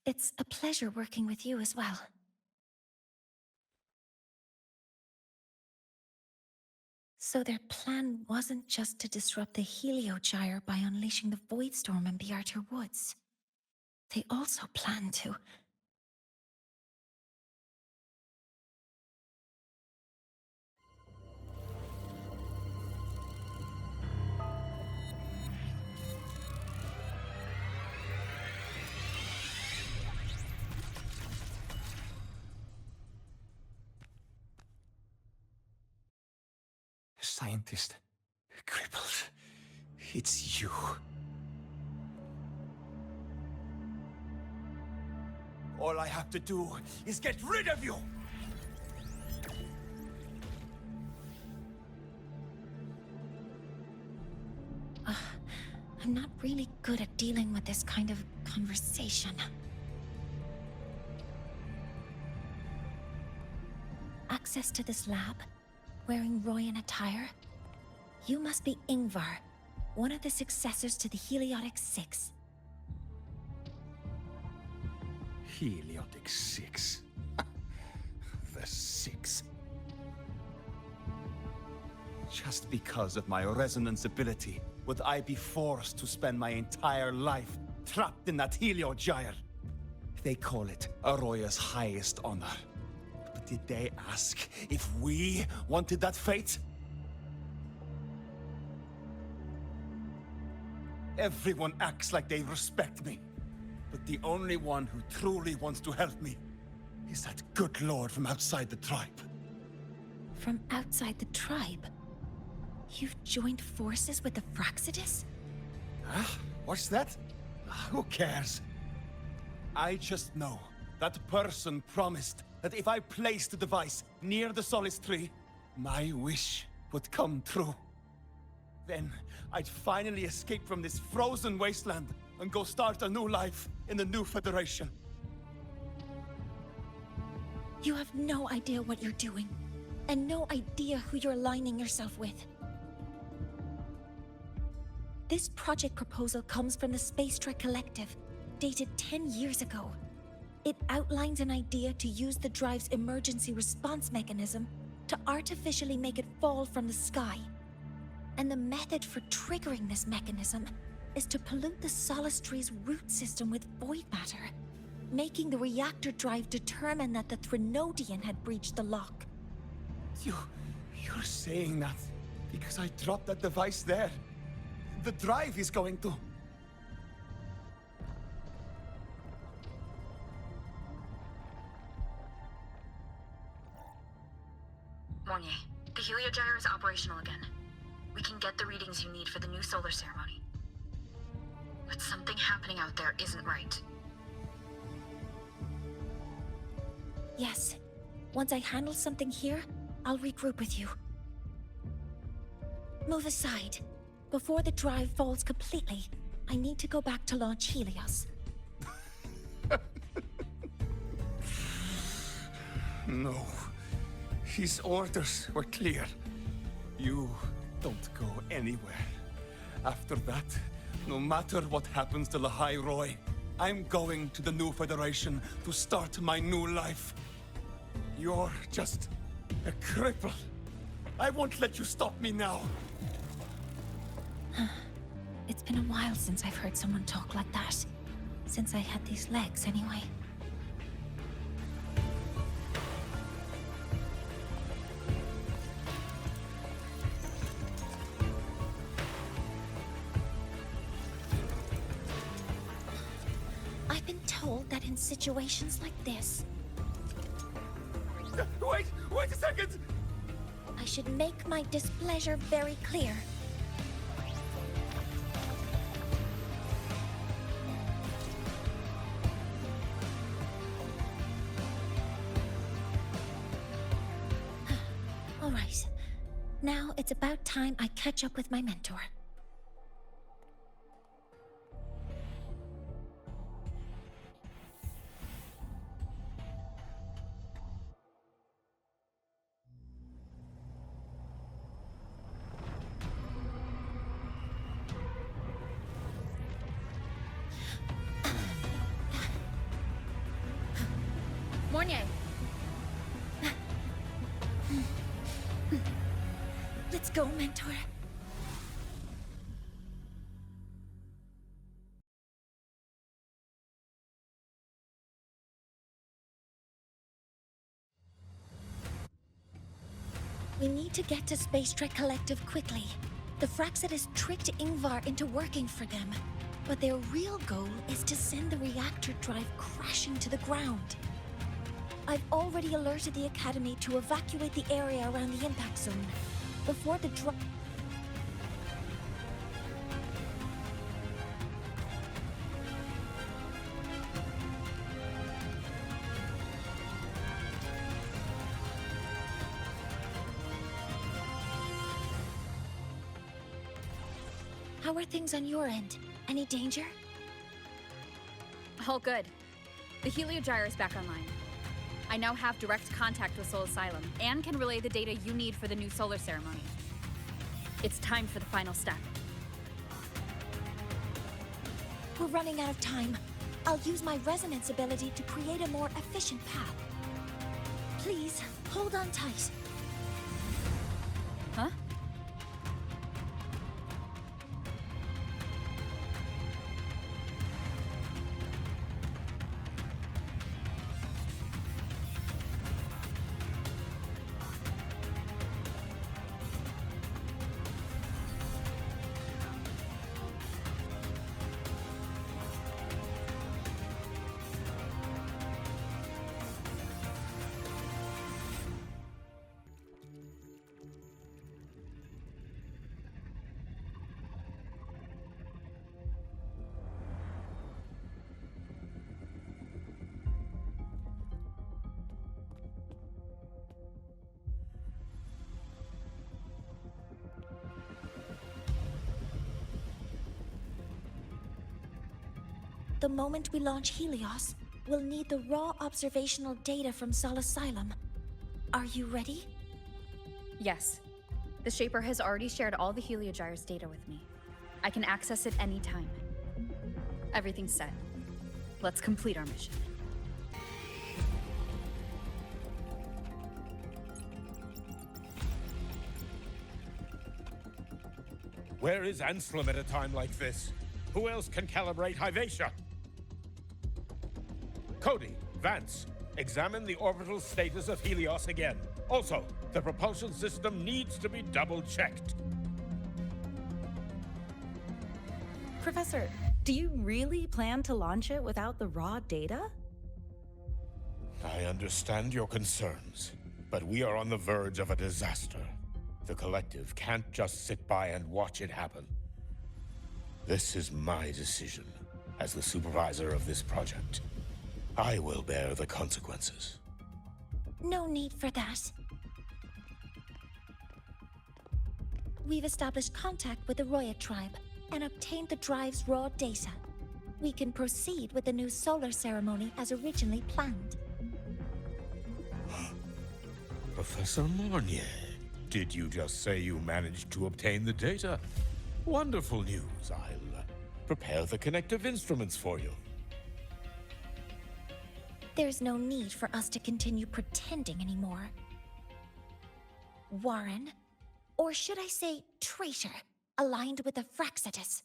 [SPEAKER 2] It's a pleasure working with you as well. So their plan wasn't just to disrupt the Heliogyre by unleashing the Void Storm in Bjarta Woods. They also planned to...
[SPEAKER 13] Scientist. Crippled. It's you. All I have to do is get rid of you!
[SPEAKER 2] I'm not really good at dealing with this kind of conversation. Access to this lab? Wearing Royan attire? You must be Ingvar, one of the successors to the Heliotic Six.
[SPEAKER 13] Heliotic Six. The Six. Just because of my resonance ability, would I be forced to spend my entire life trapped in that Heliogyre? They call it Aroya's highest honor. But did they ask if we wanted that fate? Everyone acts like they respect me. But the only one who truly wants to help me is that good lord from outside the tribe.
[SPEAKER 2] From outside the tribe? You've joined forces with the Fraxidus?
[SPEAKER 13] Huh? What's that? Who cares? I just know that person promised that if I placed the device near the Solace Tree, my wish would come true. Then I'd finally escape from this frozen wasteland and go start a new life in the new Federation.
[SPEAKER 2] You have no idea what you're doing, and no idea who you're aligning yourself with. This project proposal comes from the Space Trek Collective, dated 10 years ago. It outlines an idea to use the drive's emergency response mechanism to artificially make it fall from the sky. And the method for triggering this mechanism is to pollute the Solace Tree's root system with void matter, making the reactor drive determine that the Threnodian had breached the lock.
[SPEAKER 13] You're saying that because I dropped that device there? The drive is going to...
[SPEAKER 8] Mornier, the heliogyre is operational again. We can get the readings you need for the new solar ceremony. But something happening out there isn't right.
[SPEAKER 2] Yes. Once I handle something here, I'll regroup with you. Move aside. Before the drive falls completely, I need to go back to launch Helios.
[SPEAKER 13] No. His orders were clear. You don't go anywhere. After that, no matter what happens to Lahai Roy, I'm going to the new Federation to start my new life. You're just a cripple. I won't let you stop me now.
[SPEAKER 2] It's been a while since I've heard someone talk like that. Since I had these legs, anyway. I've been told that in situations like this...
[SPEAKER 13] Wait a second!
[SPEAKER 2] I should make my displeasure very clear. All right. Now it's about time I catch up with my mentor.
[SPEAKER 8] Mornier!
[SPEAKER 2] Let's go, mentor. We need to get to Space Trek Collective quickly. The Fraxidus tricked Ingvar into working for them, but their real goal is to send the reactor drive crashing to the ground. I've already alerted the Academy to evacuate the area around the impact zone. Before the How are things on your end? Any danger?
[SPEAKER 8] All good. The heliogyre is back online. I now have direct contact with Soul Asylum, and can relay the data you need for the new solar ceremony. It's time for the final step.
[SPEAKER 2] We're running out of time. I'll use my resonance ability to create a more efficient path. Please, hold on tight.
[SPEAKER 8] Huh?
[SPEAKER 2] The moment we launch Helios, we'll need the raw observational data from Sol Asylum. Are you ready?
[SPEAKER 8] Yes. The Shaper has already shared all the Heliogyre's data with me. I can access it anytime. Everything's set. Let's complete our mission.
[SPEAKER 15] Where is Anselm at a time like this? Who else can calibrate Hyvatia? Cody, Vance, examine the orbital status of Helios again. Also, the propulsion system needs to be double-checked.
[SPEAKER 16] Professor, do you really plan to launch it without the raw data?
[SPEAKER 15] I understand your concerns, but we are on the verge of a disaster. The Collective can't just sit by and watch it happen. This is my decision as the supervisor of this project. I will bear the consequences.
[SPEAKER 2] No need for that. We've established contact with the Roya tribe and obtained the drive's raw data. We can proceed with the new solar ceremony as originally planned.
[SPEAKER 15] Professor Mornier, did you just say you managed to obtain the data? Wonderful news. I'll prepare the connective instruments for you.
[SPEAKER 2] There's no need for us to continue pretending anymore. Warren, or should I say traitor, aligned with the Fraxitus.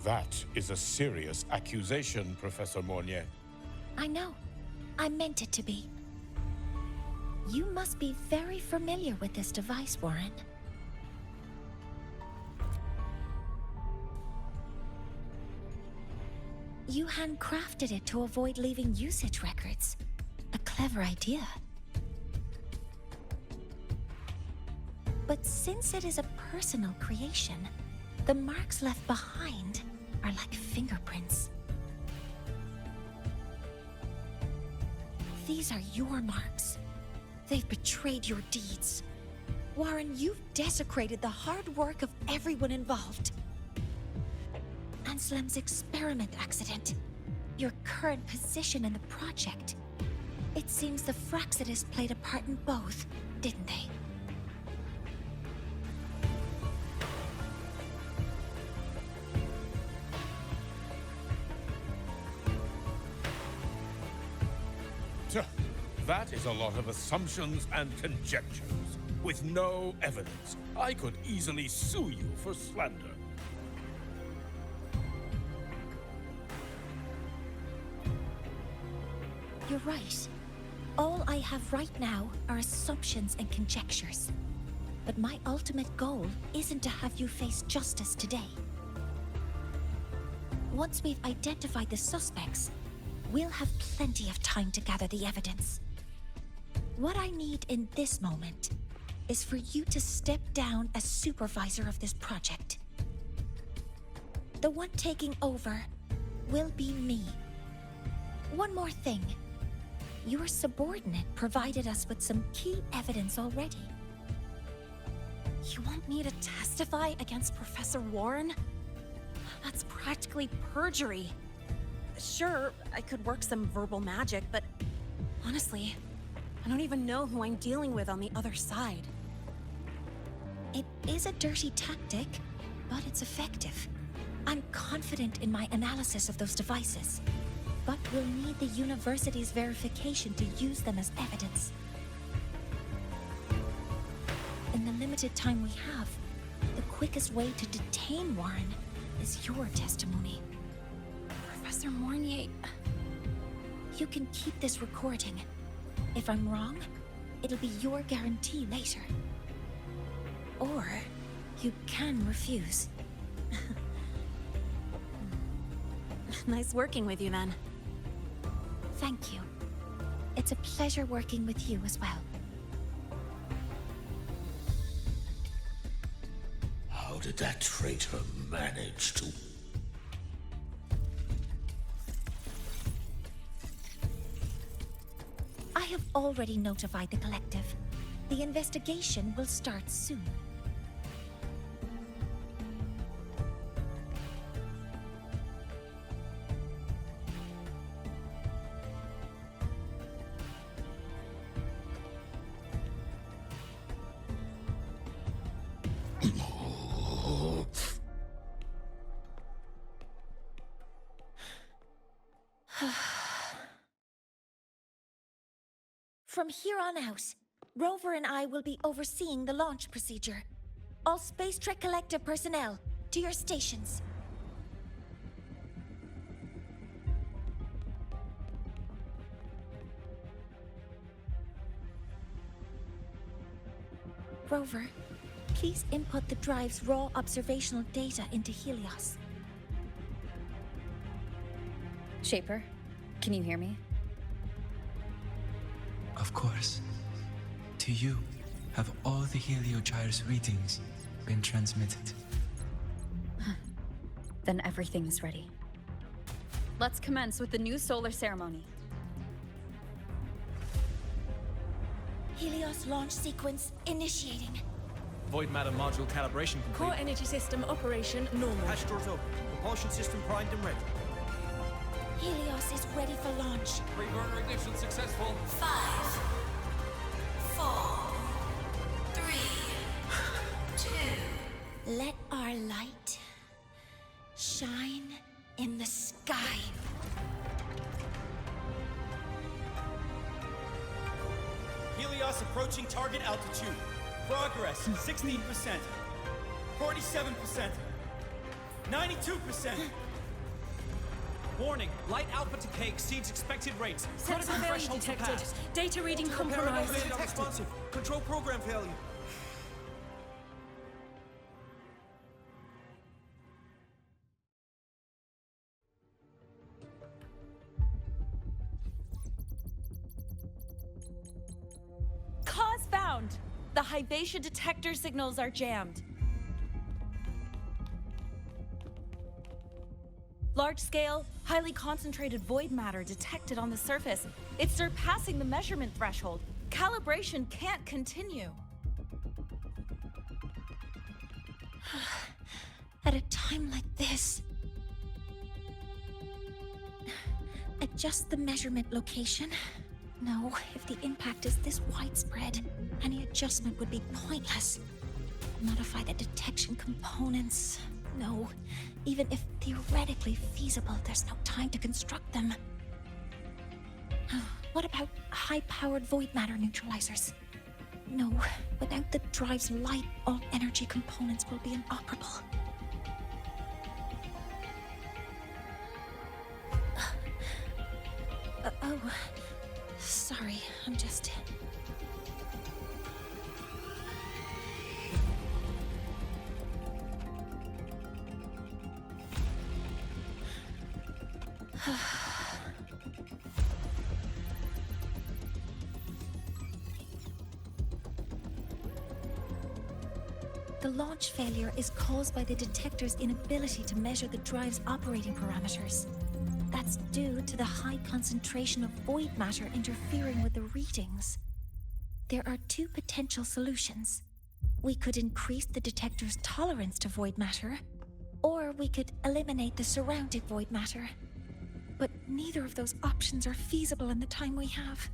[SPEAKER 15] That is a serious accusation, Professor Mornier.
[SPEAKER 2] I know. I meant it to be. You must be very familiar with this device, Warren. You handcrafted it to avoid leaving usage records. A clever idea. But since it is a personal creation, the marks left behind are like fingerprints. These are your marks. They've betrayed your deeds. Warren, you've desecrated the hard work of everyone involved. Anselm's experiment accident, your current position in the project. It seems the Fraxitus played a part in both, didn't they?
[SPEAKER 15] That is a lot of assumptions and conjectures, with no evidence. I could easily sue you for slander.
[SPEAKER 2] You're right. All I have right now are assumptions and conjectures. But my ultimate goal isn't to have you face justice today. Once we've identified the suspects, we'll have plenty of time to gather the evidence. What I need in this moment is for you to step down as supervisor of this project. The one taking over will be me. One more thing. Your subordinate provided us with some key evidence already.
[SPEAKER 1] You want me to testify against Professor Warren? That's practically perjury. Sure, I could work some verbal magic, but honestly, I don't even know who I'm dealing with on the other side.
[SPEAKER 2] It is a dirty tactic, but it's effective. I'm confident in my analysis of those devices, but we'll need the university's verification to use them as evidence. In the limited time we have, the quickest way to detain Warren is your testimony.
[SPEAKER 1] Professor Mornier...
[SPEAKER 2] You can keep this recording. If I'm wrong, it'll be your guarantee later. Or you can refuse.
[SPEAKER 1] Nice working with you, then.
[SPEAKER 2] Thank you. It's a pleasure working with you as well.
[SPEAKER 11] How did that traitor manage to...
[SPEAKER 2] I have already notified the Collective. The investigation will start soon. From here on out, Rover and I will be overseeing the launch procedure. All Space Trek Collective personnel, to your stations. Rover, please input the drive's raw observational data into Helios.
[SPEAKER 8] Shaper, can you hear me?
[SPEAKER 6] Of course. To you, have all the Heliogyre's readings been transmitted?
[SPEAKER 8] Then everything is ready. Let's commence with the new solar ceremony.
[SPEAKER 2] Helios launch sequence initiating.
[SPEAKER 17] Void matter module calibration complete.
[SPEAKER 9] Core energy system operation normal.
[SPEAKER 17] Hatch doors open. Propulsion system primed and ready.
[SPEAKER 2] Helios is ready for launch.
[SPEAKER 17] Pre-burner ignition successful.
[SPEAKER 2] 5, 4, 3, 2. Let our light shine in the sky.
[SPEAKER 17] Helios approaching target altitude. Progress 16%. 47%. 92%. Warning, light output decay exceeds expected rates.
[SPEAKER 9] Sensor
[SPEAKER 17] Critical
[SPEAKER 9] failure
[SPEAKER 17] threshold
[SPEAKER 9] detected.
[SPEAKER 17] surpassed.
[SPEAKER 9] Data reading
[SPEAKER 17] Paranoid
[SPEAKER 9] compromised.
[SPEAKER 17] unresponsive. Control program failure.
[SPEAKER 16] Cause found! The Hyvatia detector signals are jammed. Large-scale, highly concentrated void matter detected on the surface. It's surpassing the measurement threshold. Calibration can't continue.
[SPEAKER 2] At a time like this, adjust the measurement location. No, if the impact is this widespread, any adjustment would be pointless. Modify the detection components. No, even if theoretically feasible, there's no time to construct them. What about high-powered void matter neutralizers? No, without the drive's light, all energy components will be inoperable. Oh, sorry, I'm just... The launch failure is caused by the detector's inability to measure the drive's operating parameters. That's due to the high concentration of void matter interfering with the readings. There are two potential solutions. We could increase the detector's tolerance to void matter, or we could eliminate the surrounding void matter. But neither of those options are feasible in the time we have.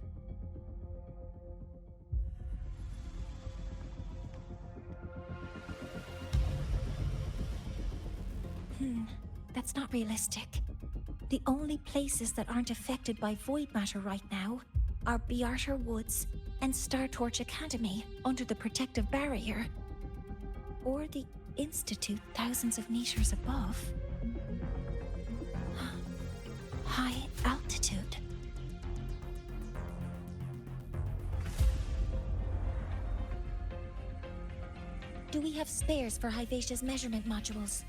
[SPEAKER 2] That's not realistic. The only places that aren't affected by void matter right now are Bearter Woods and Star Torch Academy under the protective barrier, or the Institute thousands of meters above. High altitude. Do we have spares for Hyvatia's measurement modules?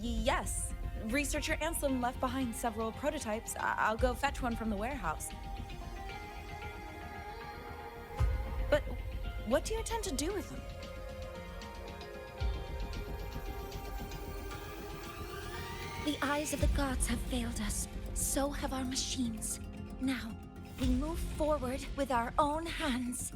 [SPEAKER 16] Yes. Researcher Anselm left behind several prototypes. I'll go fetch one from the warehouse. But what do you intend to do with them?
[SPEAKER 2] The eyes of the gods have failed us. So have our machines. Now, We move forward with our own hands.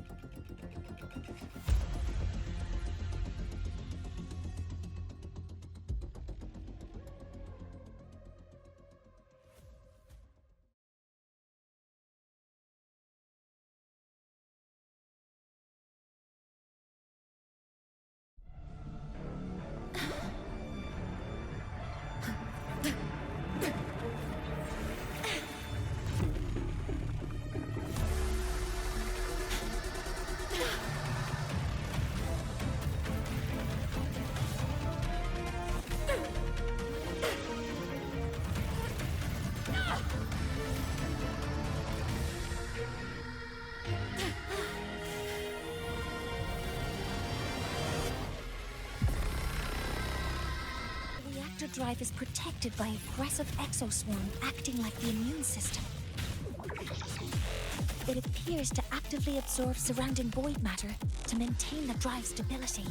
[SPEAKER 2] The drive is protected by aggressive exoswarm acting like the immune system. It appears to actively absorb surrounding void matter to maintain the drive's stability.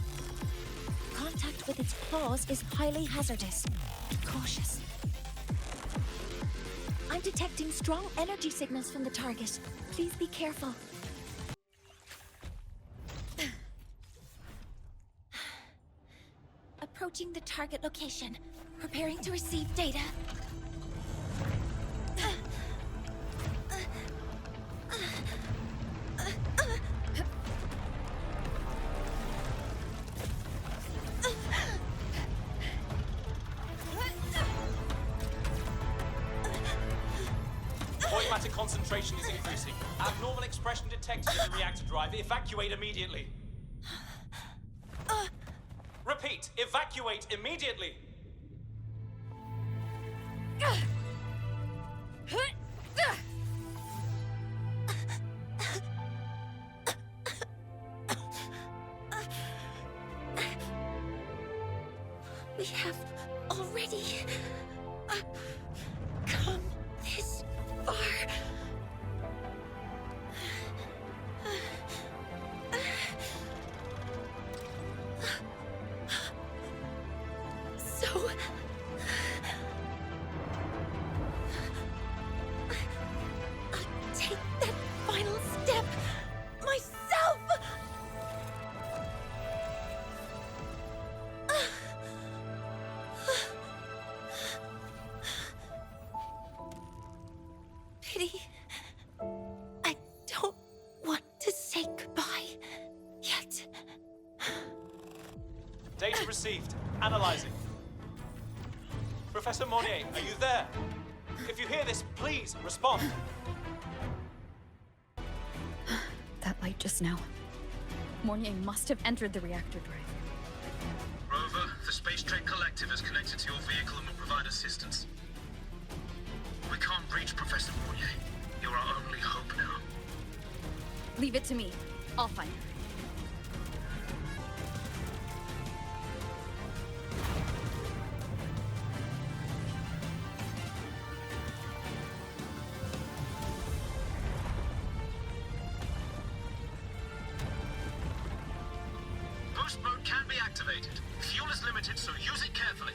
[SPEAKER 2] Contact with its claws is highly hazardous. Be cautious. I'm detecting strong energy signals from the target. Please be careful. Approaching the target location. Preparing to receive data.
[SPEAKER 17] Void matter concentration is increasing. Abnormal expression detected in the reactor drive. Evacuate immediately. Repeat, evacuate immediately.
[SPEAKER 2] We have already come this far. So I'll take that final step myself. Pity. I don't want to say goodbye yet.
[SPEAKER 17] Data received. Analyzing. Professor Monnier, are you there? If you hear this, please respond.
[SPEAKER 8] That light just now. Mornier must have entered the reactor drive.
[SPEAKER 14] Rover, the Space Trade Collective is connected to your vehicle and will provide assistance. We can't reach Professor Monnier. You're our only hope now.
[SPEAKER 8] Leave it to me. I'll find her.
[SPEAKER 14] Boost mode can be activated. Fuel is limited, so use it carefully.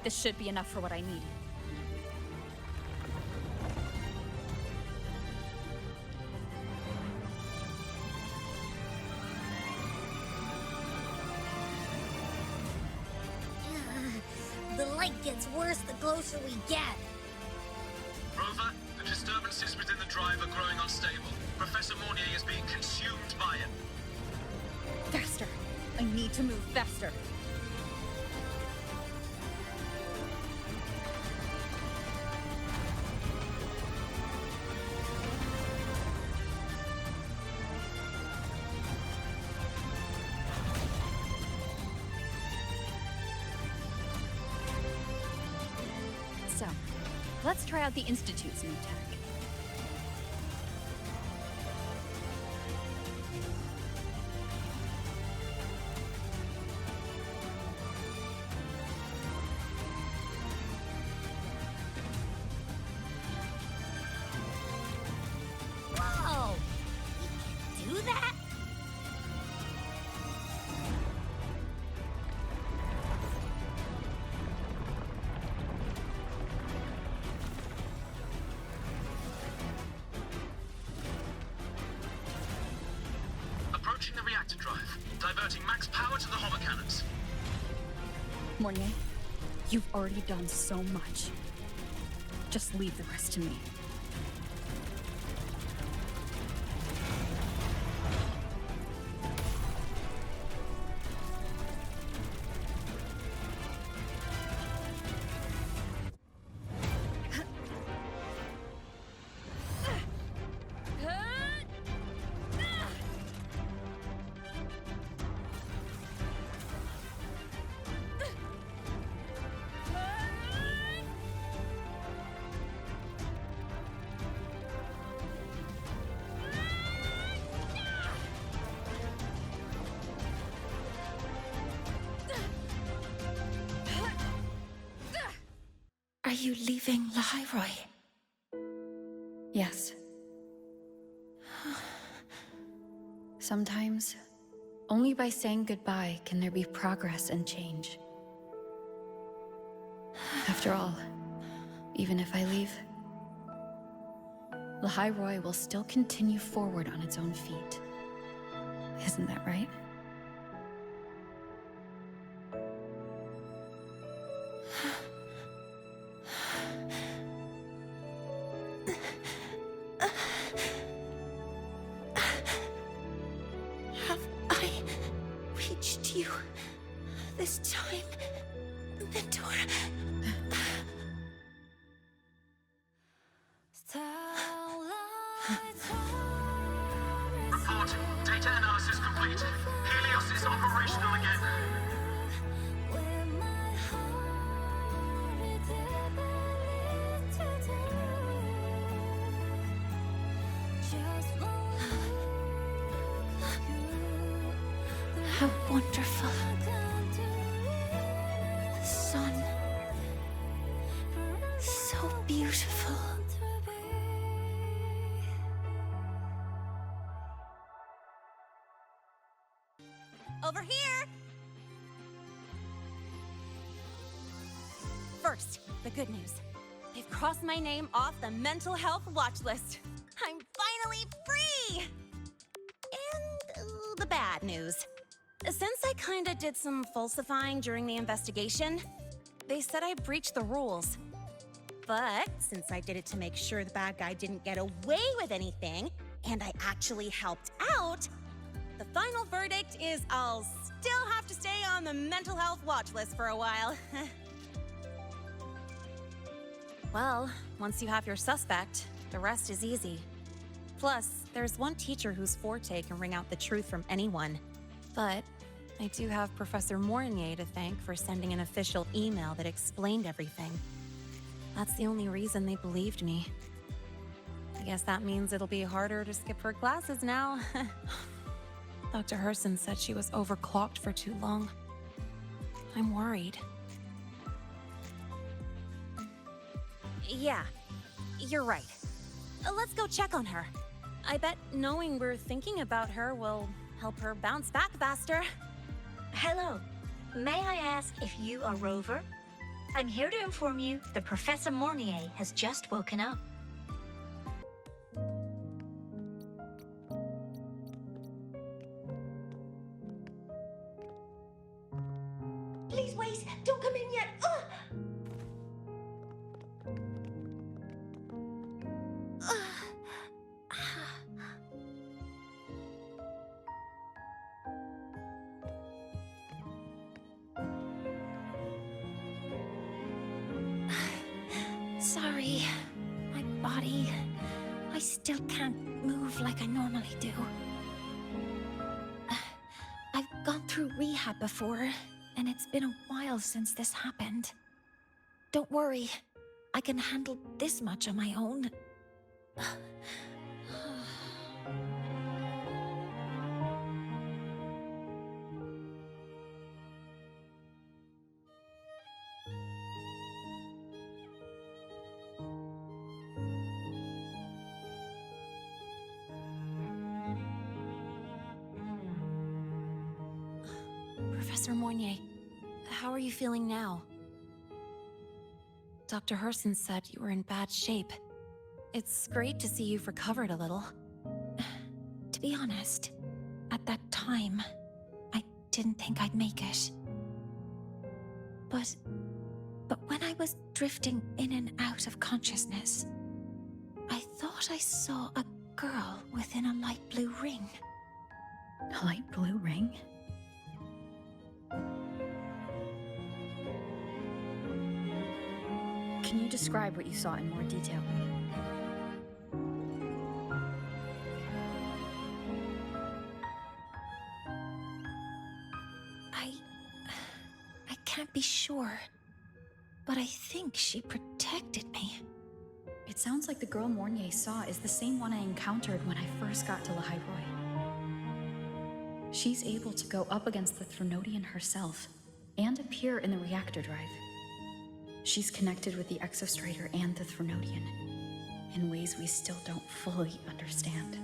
[SPEAKER 8] This should be enough for what I need.
[SPEAKER 4] The light gets worse the closer we get.
[SPEAKER 14] Rover, the disturbances within the drive are growing unstable. Professor Monnier is being consumed by it.
[SPEAKER 8] Faster! I need to move faster. So, let's try out the Institute's new tech.
[SPEAKER 4] Whoa! You can do that?
[SPEAKER 8] Mornier, you've already done so much. Just leave the rest to me.
[SPEAKER 2] Are you leaving Lahai?
[SPEAKER 8] Yes. Sometimes, only by saying goodbye can there be progress and change. After all, even if I leave, Lahai will still continue forward on its own feet. Isn't that right?
[SPEAKER 2] Have I reached you this time, Mentor?
[SPEAKER 17] Report. Data analysis complete. Helios is operational again.
[SPEAKER 2] How wonderful. The sun. So beautiful.
[SPEAKER 1] Over here! First, the good news. They've crossed my name off the mental health watch list. I'm finally free! And the bad news. Since I kinda did some falsifying during the investigation, they said I breached the rules. But since I did it to make sure the bad guy didn't get away with anything, and I actually helped out, the final verdict is I'll still have to stay on the mental health watch list for a while. Well, once you have your suspect, the rest is easy. Plus, there's one teacher whose forte can wring out the truth from anyone. But I do have Professor Mornier to thank for sending an official email that explained everything. That's the only reason they believed me. I guess that means it'll be harder to skip her classes now. Dr. Herson said she was overclocked for too long. I'm worried. Yeah, you're right. Let's go check on her. I bet knowing we're thinking about her will help her bounce back faster.
[SPEAKER 18] Hello. May I ask if you are Rover? I'm here to inform you that Professor Mornier has just woken up.
[SPEAKER 7] Please wait! Don't come in yet!
[SPEAKER 2] Sorry. My body. I still can't move like I normally do. I've gone through rehab before, and it's been a while since this happened. Don't worry. I can handle this much on my own.
[SPEAKER 1] Professor Mornier, how are you feeling now? Dr. Herson said you were in bad shape. It's great to see you've recovered a little.
[SPEAKER 2] To be honest, at that time, I didn't think I'd make it. But when I was drifting in and out of consciousness, I thought I saw a girl within a light blue ring.
[SPEAKER 8] A light blue ring? Can you describe what you saw in more detail?
[SPEAKER 2] I can't be sure, but I think she protected me.
[SPEAKER 8] It sounds like the girl Mornier saw is the same one I encountered when I first got to Lahai. She's able to go up against the Threnodian herself and appear in the reactor drive. She's connected with the Exostrator and the Threnodian in ways we still don't fully understand.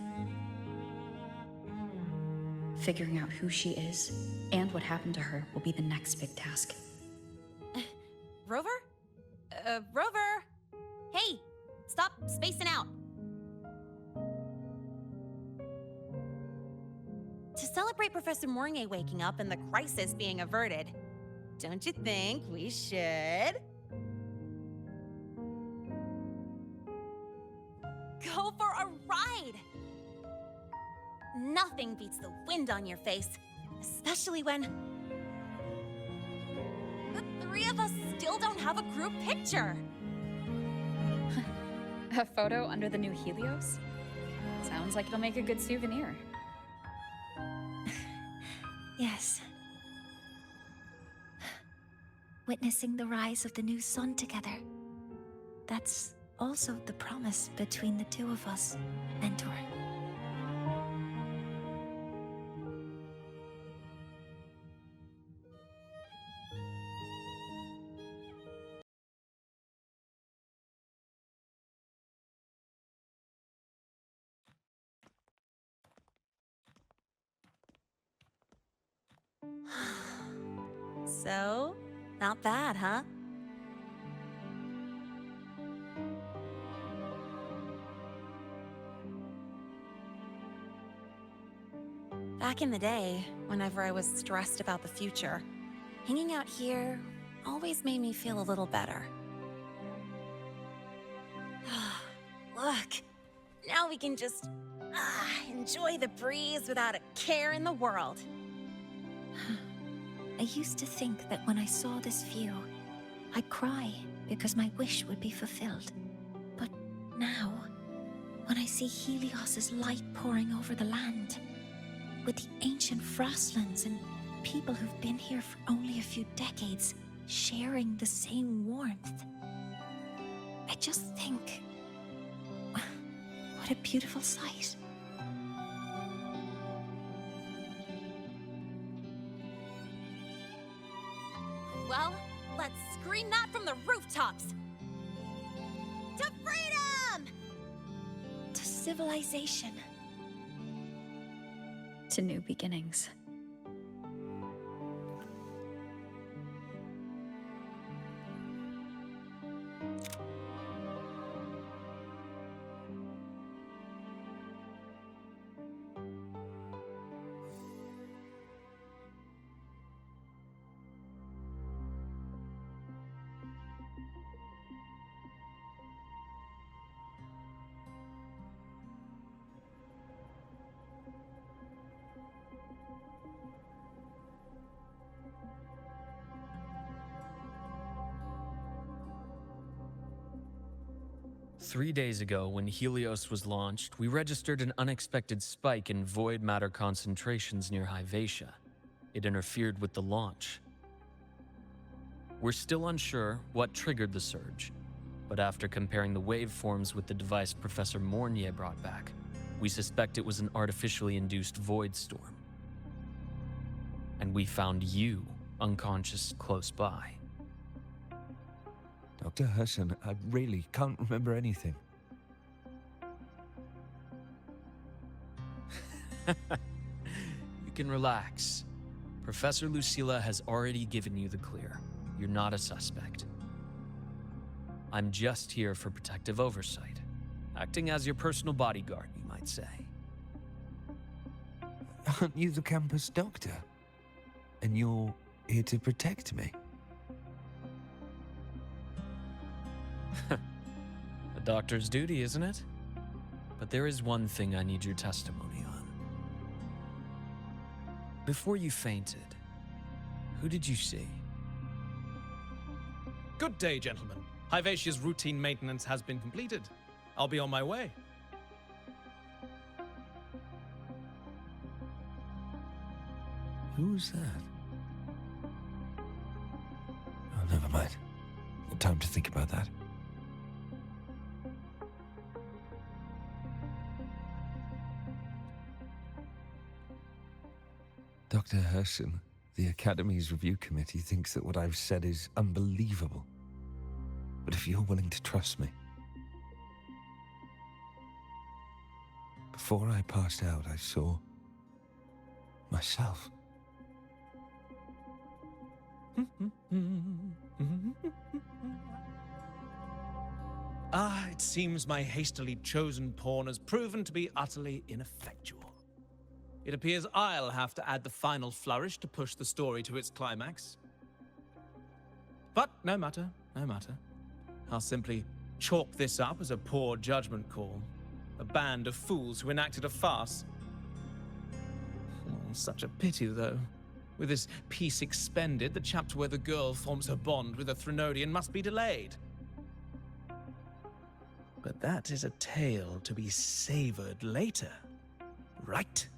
[SPEAKER 8] Figuring out who she is and what happened to her will be the next big task.
[SPEAKER 1] Rover? Rover! Hey! Stop spacing out! To celebrate Professor Mornier waking up and the crisis being averted, don't you think we should go for a ride? Nothing beats the wind on your face, especially when the three of us still don't have a group picture.
[SPEAKER 8] A photo under the new Helios? Sounds like it'll make a good souvenir.
[SPEAKER 2] Yes. Witnessing the rise of the new sun together. That's also the promise between the two of us, Mentor.
[SPEAKER 1] So, not bad, huh? Back in the day, whenever I was stressed about the future, hanging out here always made me feel a little better. Look, now we can just enjoy the breeze without a care in the world.
[SPEAKER 2] I used to think that when I saw this view, I'd cry because my wish would be fulfilled. But now, when I see Helios's light pouring over the land, with the ancient frostlands and people who've been here for only a few decades sharing the same warmth, I just think, what a beautiful sight.
[SPEAKER 1] Well, let's scream that from the rooftops! To freedom!
[SPEAKER 2] To civilization.
[SPEAKER 8] To new beginnings.
[SPEAKER 19] Three days ago, when Helios was launched, we registered an unexpected spike in void matter concentrations near Hyvatia. It interfered with the launch. We're still unsure what triggered the surge, but after comparing the waveforms with the device Professor Mornier brought back, we suspect it was an artificially induced void storm. And we found you unconscious close by.
[SPEAKER 6] Dr. Herson, I really can't remember anything.
[SPEAKER 19] You can relax. Professor Lucilla has already given you the clear. You're not a suspect. I'm just here for protective oversight, acting as your personal bodyguard, you might say.
[SPEAKER 6] Aren't you the campus doctor? And you're here to protect me?
[SPEAKER 19] A doctor's duty, isn't it? But there is one thing I need your testimony on. Before you fainted, who did you see?
[SPEAKER 20] Good day, gentlemen. Hyvatia's routine maintenance has been completed. I'll be on my way.
[SPEAKER 6] Who's that? Oh, never mind. No time to think about that. Dr. Herson, the Academy's review committee thinks that what I've said is unbelievable. But if you're willing to trust me... Before I passed out, I saw... myself.
[SPEAKER 20] It seems my hastily chosen pawn has proven to be utterly ineffectual. It appears I'll have to add the final flourish to push the story to its climax. But no matter, no matter. I'll simply chalk this up as a poor judgment call. A band of fools who enacted a farce. Oh, such a pity, though. With this piece expended, the chapter where the girl forms her bond with a Threnodian must be delayed. But that is a tale to be savored later, right?